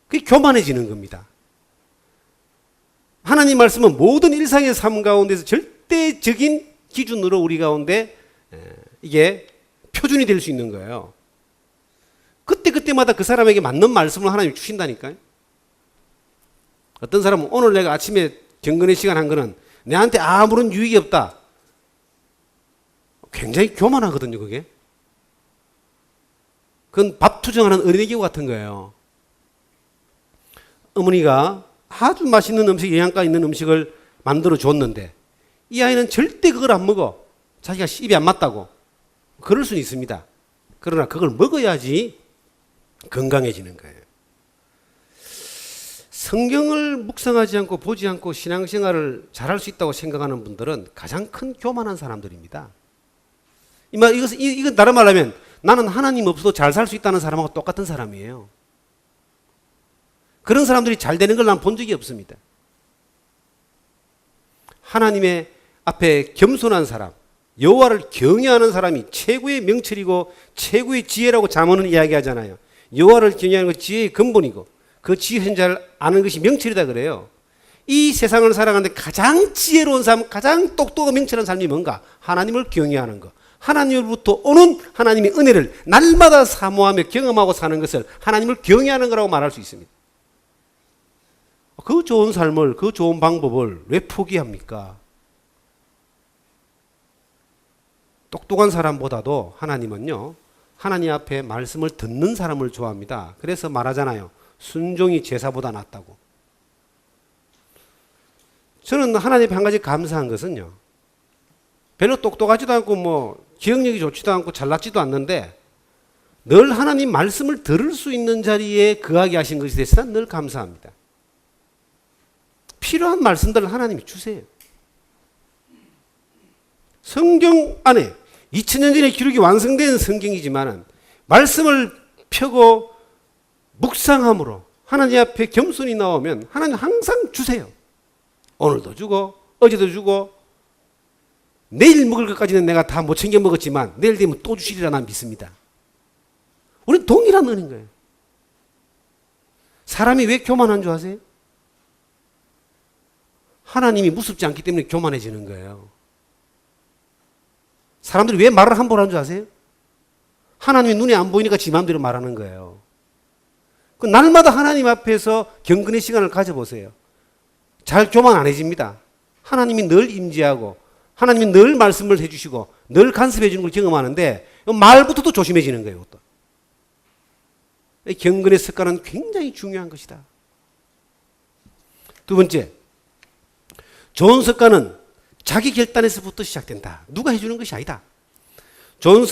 Speaker 1: 그게 교만해지는 겁니다. 하나님 말씀은 모든 일상의 삶 가운데서 절대적인 기준으로 우리 가운데 이게 표준이 될 수 있는 거예요. 그때마다 그 사람에게 맞는 말씀을 하나님이 주신다니까요. 어떤 사람은 오늘 내가 아침에 경건의 시간 한 거는 내한테 아무런 유익이 없다. 굉장히 교만하거든요, 그게. 그건 밥 투정하는 어린애기와 같은 거예요. 어머니가 아주 맛있는 음식, 영양가 있는 음식을 만들어 줬는데 이 아이는 절대 그걸 안 먹어. 자기가 입이 안 맞다고. 그럴 수는 있습니다. 그러나 그걸 먹어야지 건강해지는 거예요. 성경을 묵상하지 않고 보지 않고 신앙생활을 잘할 수 있다고 생각하는 분들은 가장 큰 교만한 사람들입니다. 이건 다른 말로 하면 나는 하나님 없어도 잘 살 수 있다는 사람하고 똑같은 사람이에요. 그런 사람들이 잘 되는 걸 난 본 적이 없습니다. 하나님의 앞에 겸손한 사람, 여호와를 경외하는 사람이 최고의 명철이고 최고의 지혜라고 잠언은 이야기하잖아요. 여호와를 경외하는 것 지혜의 근본이고 그 지혜 현자를 아는 것이 명철이다 그래요. 이 세상을 살아가는데 가장 지혜로운 삶, 가장 똑똑하고 명철한 삶이 뭔가? 하나님을 경외하는 것. 하나님으로부터 오는 하나님의 은혜를 날마다 사모하며 경험하고 사는 것을 하나님을 경외하는 거라고 말할 수 있습니다. 그 좋은 삶을, 그 좋은 방법을 왜 포기합니까? 똑똑한 사람보다도 하나님은요, 하나님 앞에 말씀을 듣는 사람을 좋아합니다. 그래서 말하잖아요. 순종이 제사보다 낫다고. 저는 하나님 한 가지 감사한 것은요, 별로 똑똑하지도 않고 기억력이 좋지도 않고 잘났지도 않는데 늘 하나님 말씀을 들을 수 있는 자리에 거하게 하신 것에 대해서 늘 감사합니다. 필요한 말씀들을 하나님이 주세요. 성경 안에 2000년 전에 기록이 완성된 성경이지만은 말씀을 펴고 묵상함으로 하나님 앞에 겸손히 나오면 하나님 항상 주세요. 오늘도 주고 어제도 주고 내일 먹을 것까지는 내가 다 못 챙겨 먹었지만 내일 되면 또 주시리라 난 믿습니다. 우리는 동일한 은인 거예요. 사람이 왜 교만한 줄 아세요? 하나님이 무섭지 않기 때문에 교만해지는 거예요. 사람들이 왜 말을 함부로 하는 줄 아세요? 하나님이 눈에 안 보이니까 지 마음대로 말하는 거예요. 그 날마다 하나님 앞에서 경건의 시간을 가져보세요. 잘 교만 안 해집니다. 하나님이 늘 임재하고 하나님이 늘 말씀을 해주시고 늘 간섭해 주는 걸 경험하는데 말부터도 조심해지는 거예요. 또. 경건의 습관은 굉장히 중요한 것이다. 두 번째, 좋은 습관은 자기 결단에서부터 시작된다. 누가 해주는 것이 아니다. 좋은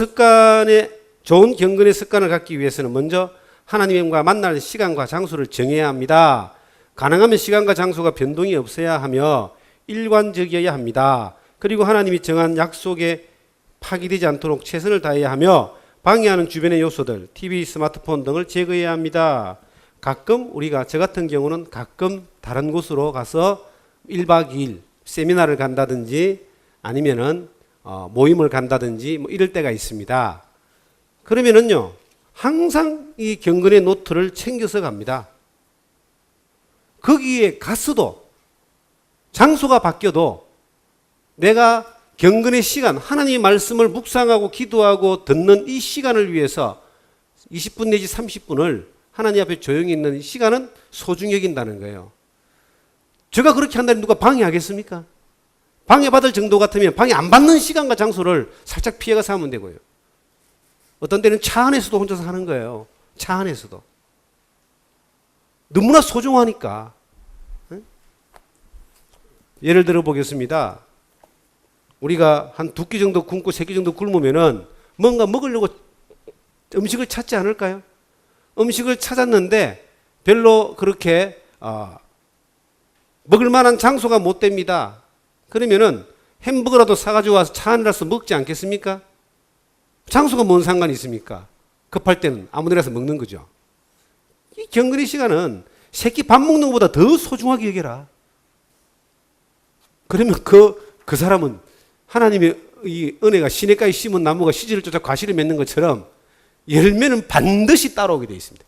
Speaker 1: 경건의 습관을 갖기 위해서는 먼저 하나님과 만날 시간과 장소를 정해야 합니다. 가능하면 시간과 장소가 변동이 없어야 하며 일관적이어야 합니다. 그리고 하나님이 정한 약속에 파기되지 않도록 최선을 다해야 하며 방해하는 주변의 요소들, TV, 스마트폰 등을 제거해야 합니다. 가끔 저 같은 경우는 가끔 다른 곳으로 가서 1박 2일 세미나를 간다든지 아니면은 모임을 간다든지 뭐 이럴 때가 있습니다. 그러면은요, 항상 이 경건의 노트를 챙겨서 갑니다. 거기에 갔어도 장소가 바뀌어도 내가 경건의 시간, 하나님의 말씀을 묵상하고 기도하고 듣는 이 시간을 위해서 20분 내지 30분을 하나님 앞에 조용히 있는 시간은 소중히 여긴다는 거예요. 제가 그렇게 한다면 누가 방해하겠습니까? 방해받을 정도 같으면 방해 안 받는 시간과 장소를 살짝 피해가서 하면 되고요. 어떤 때는 차 안에서도 혼자서 하는 거예요. 차 안에서도. 너무나 소중하니까. 예를 들어 보겠습니다. 우리가 한 2끼 정도 굶고 3끼 정도 굶으면은 뭔가 먹으려고 음식을 찾지 않을까요? 음식을 찾았는데 별로 그렇게 먹을 만한 장소가 못 됩니다. 그러면은 햄버거라도 사가지고 와서 차 안에서 먹지 않겠습니까? 장소가 뭔 상관이 있습니까? 급할 때는 아무 데라서 먹는 거죠. 이 경건의 시간은 새끼 밥 먹는 것보다 더 소중하게 여겨라. 그러면 그 사람은 하나님의 이 은혜가 시냇가에 심은 나무가 시지를 쫓아 과실을 맺는 것처럼 열매는 반드시 따라오게 되어 있습니다.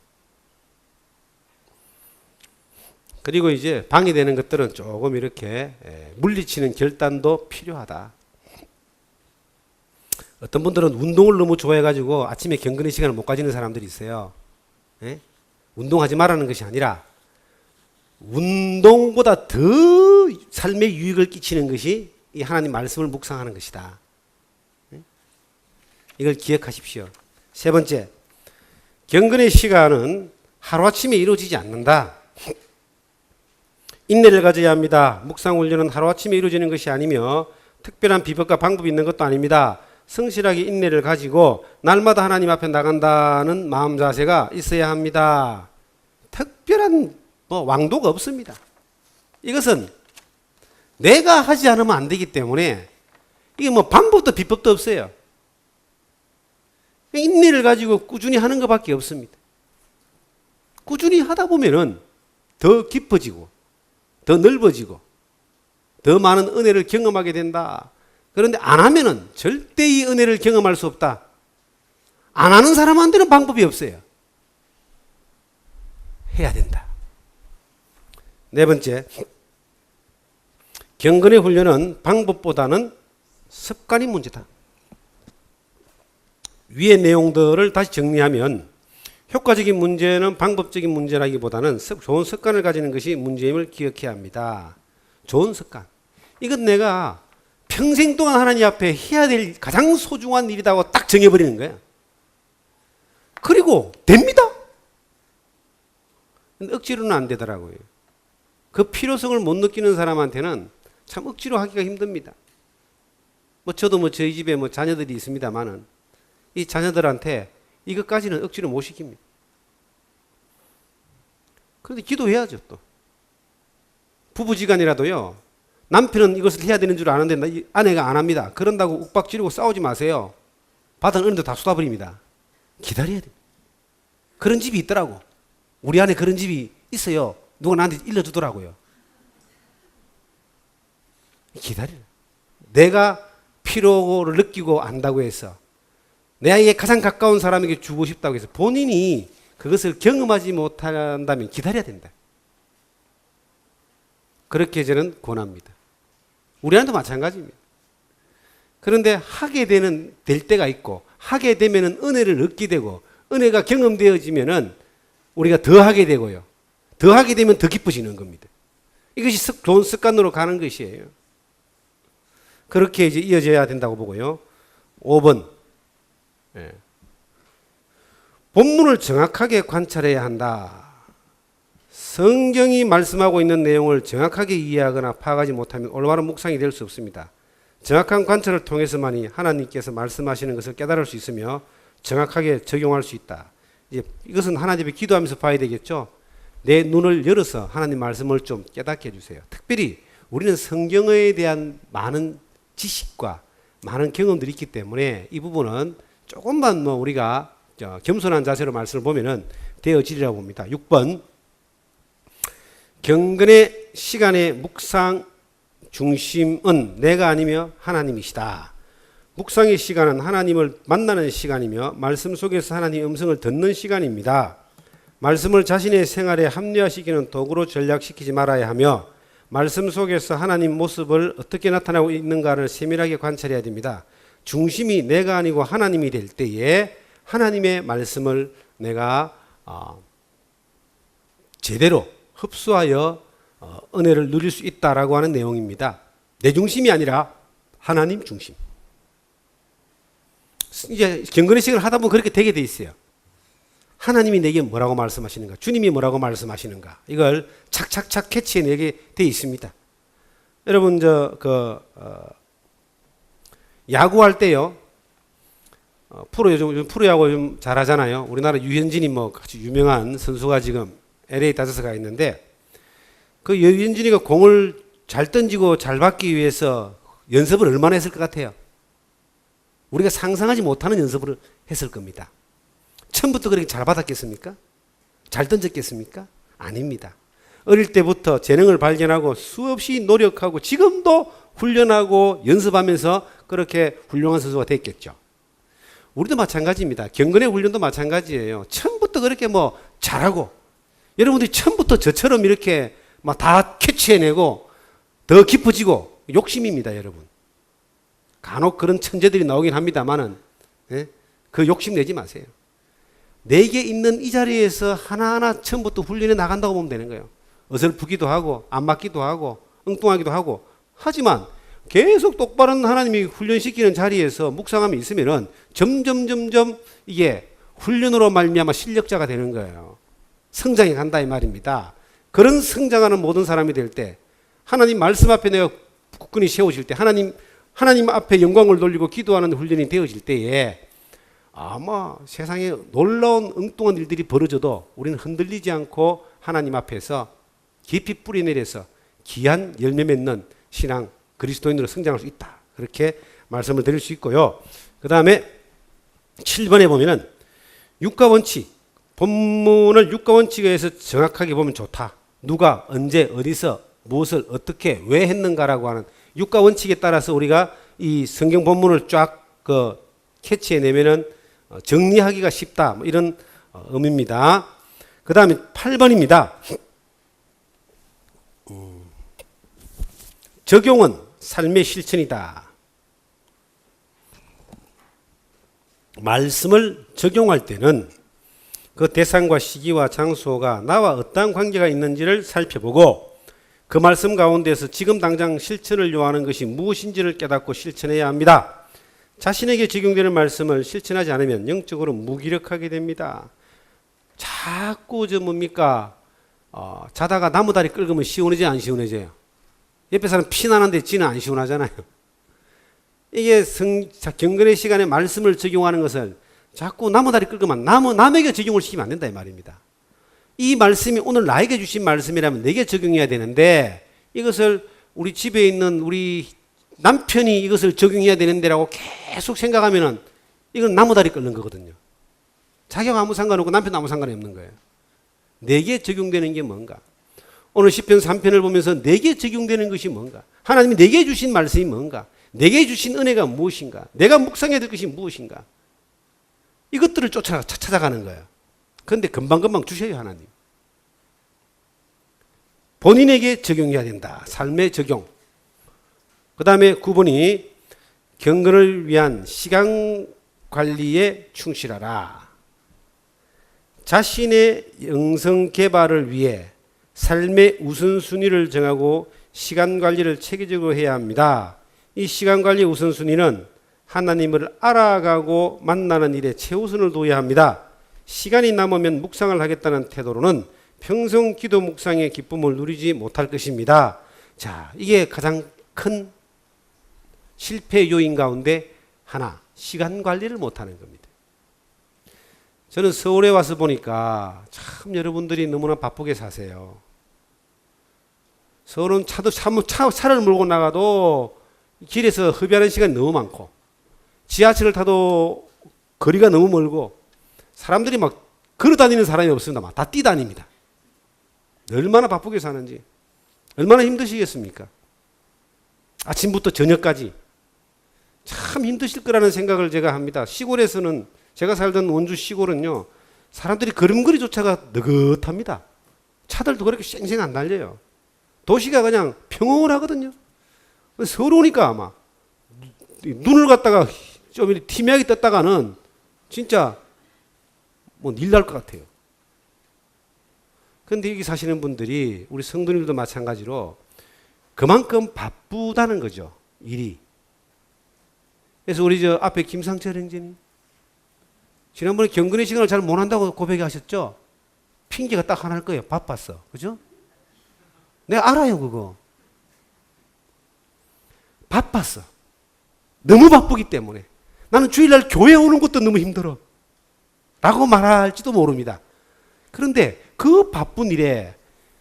Speaker 1: 그리고 이제 방해되는 것들은 조금 이렇게 물리치는 결단도 필요하다. 어떤 분들은 운동을 너무 좋아해가지고 아침에 경건의 시간을 못 가지는 사람들이 있어요. 예? 운동하지 말라는 것이 아니라 운동보다 더 삶에 유익을 끼치는 것이 이 하나님 말씀을 묵상하는 것이다. 예? 이걸 기억하십시오. 세 번째, 경건의 시간은 하루아침에 이루어지지 않는다. 인내를 가져야 합니다. 묵상훈련은 하루아침에 이루어지는 것이 아니며 특별한 비법과 방법이 있는 것도 아닙니다. 성실하게 인내를 가지고 날마다 하나님 앞에 나간다는 마음 자세가 있어야 합니다. 특별한 왕도가 없습니다. 이것은 내가 하지 않으면 안 되기 때문에 이게 방법도 비법도 없어요. 인내를 가지고 꾸준히 하는 것밖에 없습니다. 꾸준히 하다 보면은 더 깊어지고 더 넓어지고 더 많은 은혜를 경험하게 된다. 그런데 안 하면은 절대 이 은혜를 경험할 수 없다. 안 하는 사람한테는 방법이 없어요. 해야 된다. 네 번째, 경건의 훈련은 방법보다는 습관이 문제다. 위의 내용들을 다시 정리하면 효과적인 문제는 방법적인 문제라기보다는 좋은 습관을 가지는 것이 문제임을 기억해야 합니다. 좋은 습관. 이건 내가 평생 동안 하나님 앞에 해야 될 가장 소중한 일이라고 딱 정해버리는 거예요. 그리고 됩니다. 억지로는 안 되더라고요. 그 필요성을 못 느끼는 사람한테는 참 억지로 하기가 힘듭니다. 저도 저희 집에 자녀들이 있습니다만은 이 자녀들한테 이것까지는 억지로 못 시킵니다. 그런데 기도해야죠, 또. 부부지간이라도요, 남편은 이것을 해야 되는 줄 아는데 아내가 안 합니다. 그런다고 욱박지르고 싸우지 마세요. 받은 은혜도 다 쏟아버립니다. 기다려야 돼. 그런 집이 있더라고. 우리 안에 그런 집이 있어요. 누가 나한테 일러주더라고요. 기다려. 내가 필요를 느끼고 안다고 해서 내게 가장 가까운 사람에게 주고 싶다고 해서 본인이 그것을 경험하지 못한다면 기다려야 된다. 그렇게 저는 권합니다. 우리한테도 마찬가지입니다. 그런데 하게 될 때가 있고 하게 되면은 은혜를 얻게 되고 은혜가 경험되어지면은 우리가 더 하게 되고요. 더 하게 되면 더 기뻐지는 겁니다. 이것이 좋은 습관으로 가는 것이에요. 그렇게 이제 이어져야 된다고 보고요. 5번. 예. 본문을 정확하게 관찰해야 한다. 성경이 말씀하고 있는 내용을 정확하게 이해하거나 파악하지 못하면 올바른 묵상이 될 수 없습니다. 정확한 관찰을 통해서만이 하나님께서 말씀하시는 것을 깨달을 수 있으며 정확하게 적용할 수 있다. 이것은 하나님 앞에 기도하면서 봐야 되겠죠. 내 눈을 열어서 하나님 말씀을 좀 깨닫게 해주세요. 특별히 우리는 성경에 대한 많은 지식과 많은 경험들이 있기 때문에 이 부분은 조금만 우리가 겸손한 자세로 말씀을 보면은 되어지리라고 봅니다. 6번. 경건의 시간의 묵상 중심은 내가 아니며 하나님이시다. 묵상의 시간은 하나님을 만나는 시간이며 말씀 속에서 하나님의 음성을 듣는 시간입니다. 말씀을 자신의 생활에 합리화시키는 도구로 전략시키지 말아야 하며 말씀 속에서 하나님 모습을 어떻게 나타나고 있는가를 세밀하게 관찰해야 됩니다. 중심이 내가 아니고 하나님이 될 때에 하나님의 말씀을 내가 제대로 흡수하여 은혜를 누릴 수 있다라고 하는 내용입니다. 내 중심이 아니라 하나님 중심. 이제 경건의 시간을 하다 보면 그렇게 되게 돼 있어요. 하나님이 내게 뭐라고 말씀하시는가, 주님이 뭐라고 말씀하시는가, 이걸 착착착 캐치해내게 돼 있습니다. 여러분 야구할 때요, 요즘 프로야구 좀 잘하잖아요. 우리나라 유현진이 아주 유명한 선수가 지금 LA 다저스가 있는데 그 유현진이가 공을 잘 던지고 잘 받기 위해서 연습을 얼마나 했을 것 같아요? 우리가 상상하지 못하는 연습을 했을 겁니다. 처음부터 그렇게 잘 받았겠습니까? 잘 던졌겠습니까? 아닙니다. 어릴 때부터 재능을 발견하고 수없이 노력하고 지금도 훈련하고 연습하면서 그렇게 훌륭한 선수가 됐겠죠. 우리도 마찬가지입니다. 경건의 훈련도 마찬가지예요. 처음부터 그렇게 잘하고 여러분들이 처음부터 저처럼 이렇게 다 캐치해내고 더 깊어지고 욕심입니다, 여러분. 간혹 그런 천재들이 나오긴 합니다만은 그 욕심 내지 마세요. 내게 있는 이 자리에서 하나하나 처음부터 훈련해 나간다고 보면 되는 거예요. 어설프기도 하고 안 맞기도 하고 엉뚱하기도 하고 하지만 계속 똑바른 하나님이 훈련시키는 자리에서 묵상함이 있으면은 점점 이게 훈련으로 말미암아 실력자가 되는 거예요. 성장해 간다 이 말입니다. 그런 성장하는 모든 사람이 될 때 하나님 말씀 앞에 내가 굳건히 세우실 때 하나님 앞에 영광을 돌리고 기도하는 훈련이 되어질 때에 아마 세상에 놀라운 엉뚱한 일들이 벌어져도 우리는 흔들리지 않고 하나님 앞에서 깊이 뿌리내려서 귀한 열매 맺는 신앙 그리스도인으로 성장할 수 있다. 그렇게 말씀을 드릴 수 있고요. 그 다음에 7번에 보면은 육가원칙, 본문을 육가원칙에 의해서 정확하게 보면 좋다. 누가 언제 어디서 무엇을 어떻게 왜 했는가라고 하는 육가원칙에 따라서 우리가 이 성경 본문을 쫙 캐치해내면은 정리하기가 쉽다. 이런 의미입니다. 그 다음에 8번입니다. 적용은 삶의 실천이다. 말씀을 적용할 때는 그 대상과 시기와 장소가 나와 어떠한 관계가 있는지를 살펴보고 그 말씀 가운데서 지금 당장 실천을 요하는 것이 무엇인지를 깨닫고 실천해야 합니다. 자신에게 적용되는 말씀을 실천하지 않으면 영적으로 무기력하게 됩니다. 자꾸 자다가 나무다리 긁으면 시원해져요, 안 시원해져요? 옆에 사람 피나는데 지는 안 시원하잖아요. 이게 경건의 시간에 말씀을 적용하는 것을 자꾸 나무다리 긁으면 남에게 적용을 시키면 안 된다 이 말입니다. 이 말씀이 오늘 나에게 주신 말씀이라면 내게 적용해야 되는데 이것을 우리 집에 있는 우리 남편이 이것을 적용해야 되는데라고 계속 생각하면은 이건 나무다리 끓는 거거든요. 자기하고 아무 상관없고 남편도 아무 상관이 없는 거예요. 내게 적용되는 게 뭔가? 오늘 시편 3편을 보면서 내게 적용되는 것이 뭔가? 하나님이 내게 주신 말씀이 뭔가? 내게 주신 은혜가 무엇인가? 내가 묵상해야 될 것이 무엇인가? 이것들을 찾아가는 거예요. 그런데 금방금방 주셔요, 하나님. 본인에게 적용해야 된다. 삶의 적용. 그 다음에 9번이 경건을 위한 시간 관리에 충실하라. 자신의 영성 개발을 위해 삶의 우선순위를 정하고 시간 관리를 체계적으로 해야 합니다. 이 시간 관리 우선순위는 하나님을 알아가고 만나는 일에 최우선을 둬야 합니다. 시간이 남으면 묵상을 하겠다는 태도로는 평생 기도 묵상의 기쁨을 누리지 못할 것입니다. 자, 이게 가장 큰 실패 요인 가운데 하나, 시간 관리를 못하는 겁니다. 저는 서울에 와서 보니까 참 여러분들이 너무나 바쁘게 사세요. 서울은 차를 몰고 나가도 길에서 흡연하는 시간이 너무 많고, 지하철을 타도 거리가 너무 멀고, 사람들이 막 걸어 다니는 사람이 없습니다. 막 다 뛰다닙니다. 얼마나 바쁘게 사는지, 얼마나 힘드시겠습니까? 아침부터 저녁까지 참 힘드실 거라는 생각을 제가 합니다. 시골에서는, 제가 살던 원주 시골은요, 사람들이 걸음걸이조차가 느긋합니다. 차들도 그렇게 쌩쌩 안 달려요. 도시가 그냥 평온하거든요. 서울 오니까 아마 눈을 갖다가 좀 티미하게 떴다가는 진짜 뭐 일 날 것 같아요. 그런데 여기 사시는 분들이, 우리 성도님들도 마찬가지로 그만큼 바쁘다는 거죠, 일이. 그래서 우리 저 앞에 김상철 형제님, 지난번에 경건의 시간을 잘 못한다고 고백하셨죠? 핑계가 딱 하나일 거예요. 바빴어. 그죠? 내가 알아요, 그거. 바빴어. 너무 바쁘기 때문에. 나는 주일날 교회 오는 것도 너무 힘들어. 라고 말할지도 모릅니다. 그런데 그 바쁜 일에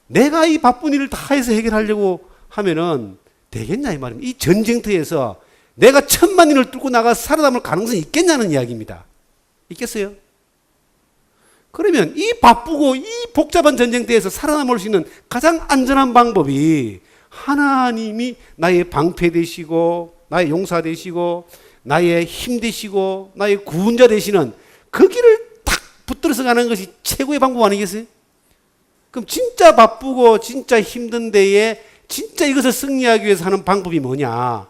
Speaker 1: 내가 이 바쁜 일을 다 해서 해결하려고 하면은 되겠냐, 이 말입니다. 이 전쟁터에서 내가 1000만 인을 뚫고 나가 살아남을 가능성이 있겠냐는 이야기입니다. 있겠어요? 그러면 이 바쁘고 이 복잡한 전쟁터에서 살아남을 수 있는 가장 안전한 방법이 하나님이 나의 방패 되시고, 나의 용사 되시고, 나의 힘 되시고, 나의 구원자 되시는 그 길을 딱 붙들어서 가는 것이 최고의 방법 아니겠어요? 그럼 진짜 바쁘고 진짜 힘든 데에 진짜 이것을 승리하기 위해서 하는 방법이 뭐냐?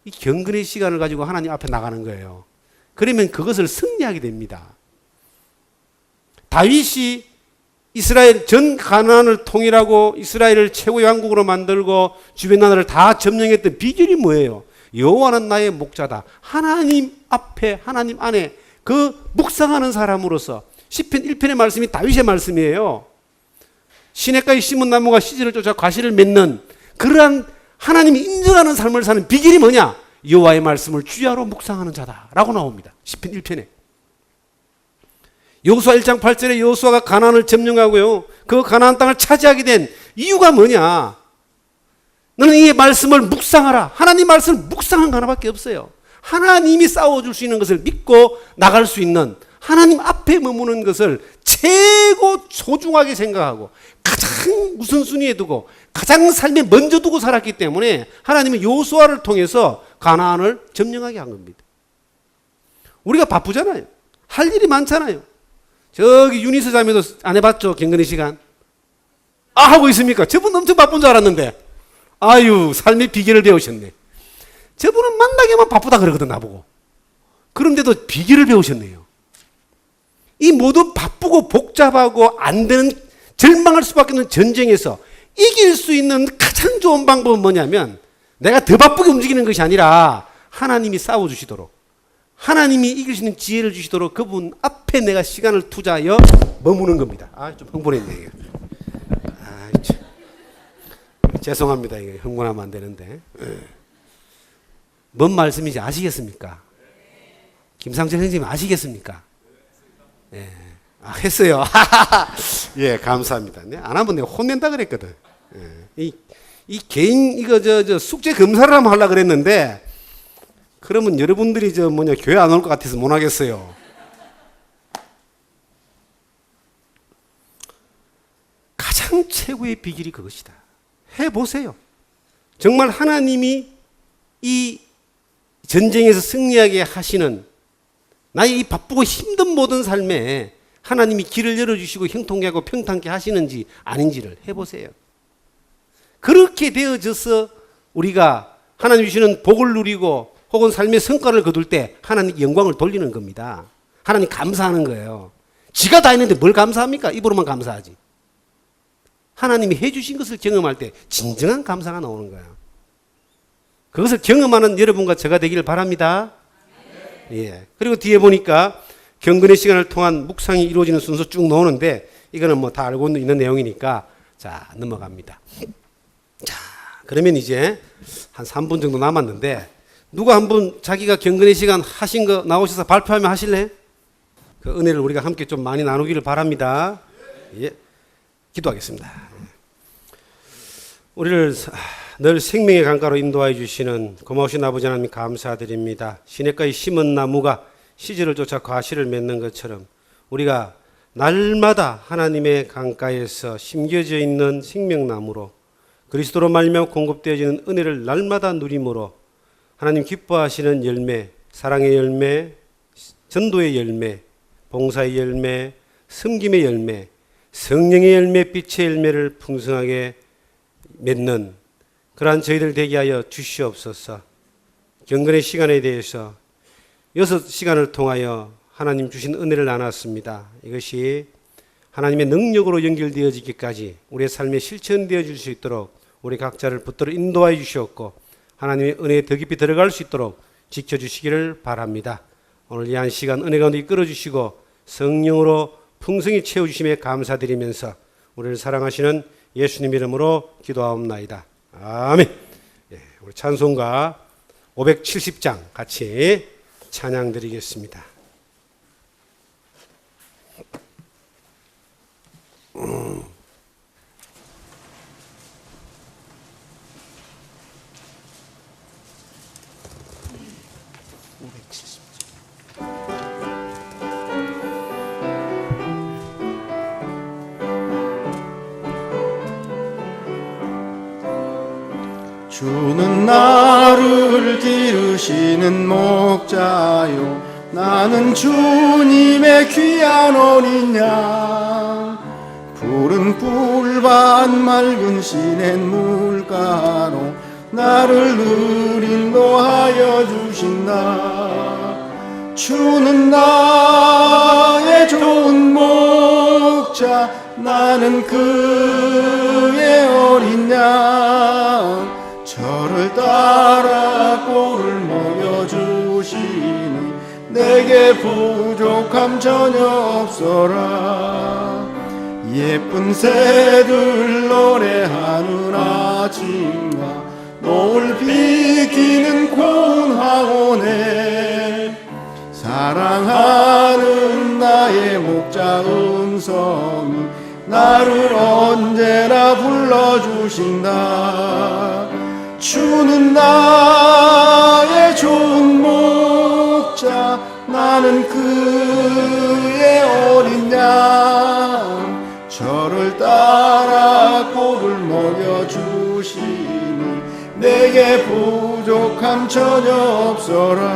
Speaker 1: 이 경건의 시간을 가지고 하나님 앞에 나가는 거예요. 그러면 그것을 승리하게 됩니다. 다윗이 이스라엘 전 가나안을 통일하고 이스라엘을 최고의 왕국으로 만들고 주변 나라를 다 점령했던 비결이 뭐예요? 여호와는 나의 목자다. 하나님 앞에, 하나님 안에 그 묵상하는 사람으로서, 시편 1편의 말씀이 다윗의 말씀이에요. 시냇가에 심은 나무가 씨들을 쫓아 과실을 맺는 그러한 하나님이 인정하는 삶을 사는 비결이 뭐냐? 여호와의 말씀을 주야로 묵상하는 자다라고 나옵니다. 시편 1편에. 여호수아 1장 8절에 여호수아가 가나안을 점령하고요, 그 가나안 땅을 차지하게 된 이유가 뭐냐? 너는 이 말씀을 묵상하라. 하나님 말씀을 묵상한 거 하나밖에 없어요. 하나님이 싸워줄 수 있는 것을 믿고 나갈 수 있는, 하나님 앞에 머무는 것을 최고 소중하게 생각하고 가장 우선순위에 두고 가장 삶에 먼저 두고 살았기 때문에 하나님은 여호수아를 통해서 가나안을 점령하게 한 겁니다. 우리가 바쁘잖아요. 할 일이 많잖아요. 저기 유니스 자매도 안 해봤죠? 경건의 시간. 하고 있습니까? 저분 엄청 바쁜 줄 알았는데, 아유, 삶의 비결을 배우셨네. 저분은 만나기만 바쁘다 그러거든, 나보고. 그런데도 비결을 배우셨네요. 이 모두 바쁘고 복잡하고 안 되는, 절망할 수밖에 없는 전쟁에서 이길 수 있는 가장 좋은 방법은 뭐냐면, 내가 더 바쁘게 움직이는 것이 아니라 하나님이 싸워주시도록, 하나님이 이길 수 있는 지혜를 주시도록 그분 앞에 내가 시간을 투자하여 머무는 겁니다. 좀 흥분했네, 이게. 죄송합니다. 이게 흥분하면 안 되는데. 뭔 말씀인지 아시겠습니까? 김상철 형님 아시겠습니까? 예. 했어요. 예, 감사합니다. 안 하면 내가 혼낸다 그랬거든. 이 이 개인 이거 저 숙제 검사를 한번 하려고 그랬는데 그러면 여러분들이 교회 안 올 것 같아서 못 하겠어요. 가장 최고의 비결이 그것이다. 해보세요. 정말 하나님이 이 전쟁에서 승리하게 하시는 나의 이 바쁘고 힘든 모든 삶에 하나님이 길을 열어주시고 형통케 하고 평탄케 하시는지 아닌지를 해보세요. 그렇게 되어져서 우리가 하나님 주시는 복을 누리고 혹은 삶의 성과를 거둘 때 하나님께 영광을 돌리는 겁니다. 하나님 감사하는 거예요. 지가 다 했는데 뭘 감사합니까? 입으로만 감사하지. 하나님이 해주신 것을 경험할 때 진정한 감사가 나오는 거예요. 그것을 경험하는 여러분과 제가 되기를 바랍니다. 예. 그리고 뒤에 보니까 경건의 시간을 통한 묵상이 이루어지는 순서 쭉 나오는데 이거는 다 알고 있는 내용이니까 자 넘어갑니다. 자 그러면 이제 한 3분 정도 남았는데 누가 한분 자기가 경건의 시간 하신 거 나오셔서 발표하면 하실래? 그 은혜를 우리가 함께 좀 많이 나누기를 바랍니다. 예. 기도하겠습니다. 우리를 늘 생명의 강가로 인도하여 주시는 고마우신 아버지 하나님 감사드립니다. 시냇가에 심은 나무가 시절을 쫓아 과실을 맺는 것처럼 우리가 날마다 하나님의 강가에서 심겨져 있는 생명나무로 그리스도로 말미암아 공급되어지는 은혜를 날마다 누림으로 하나님 기뻐하시는 열매, 사랑의 열매, 전도의 열매, 봉사의 열매, 섬김의 열매, 성령의 열매, 빛의 열매를 풍성하게 맺는 그러한 저희들 되게 하여 주시옵소서. 경건의 시간에 대해서 6시간을 통하여 하나님 주신 은혜를 나눴습니다. 이것이 하나님의 능력으로 연결되어지기까지 우리의 삶에 실천되어질 수 있도록 우리 각자를 붙들어 인도하여 주시옵고 하나님의 은혜에 더 깊이 들어갈 수 있도록 지켜주시기를 바랍니다. 오늘 이 한 시간 은혜 가운데 이끌어주시고 성령으로 풍성히 채워주심에 감사드리면서 우리를 사랑하시는 예수님 이름으로 기도하옵나이다. 아멘. 예, 우리 찬송가 570장 같이 찬양 드리겠습니다.
Speaker 2: 주는 나를 기르시는 목자요 나는 주님의 귀한 어린 양 푸른 꿀밭 맑은 시냇 물가로 나를 늘 인도하여 주신다. 주는 나의 좋은 목자 나는 그의 어린 양 저를 따라 꼴을 먹여주시니 내게 부족함 전혀 없어라. 예쁜 새들 노래하는 아침과 노을 비키는 곤하오네 사랑하는 나의 목자 음성이 나를 언제나 불러주신다. 주는 나의 좋은 목자 나는 그의 어린 양 저를 따라 꼴을 먹여주시니 내게 부족함 전혀 없어라.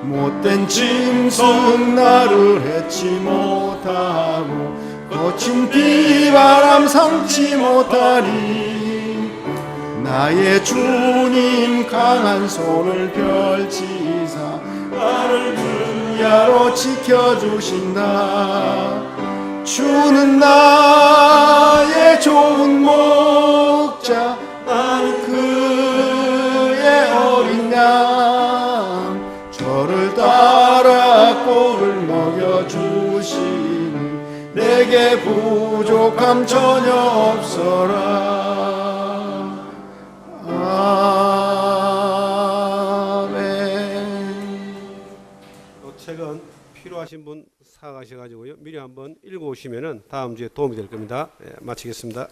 Speaker 2: 못된 짐승 나를 해치 못하고 거친 비바람 삼지 못하리. 나의 주님 강한 손을 펼치사 나를 위하로 지켜주신다. 주는 나의 좋은 목자 나는 그의 어린 양 저를 따라 꼴을 먹여주시니 내게 부족함 전혀 없어라. 아멘.
Speaker 1: 이 책은 필요하신 분 사가셔가지고요 미리 한번 읽어오시면은 다음 주에 도움이 될 겁니다. 예, 마치겠습니다.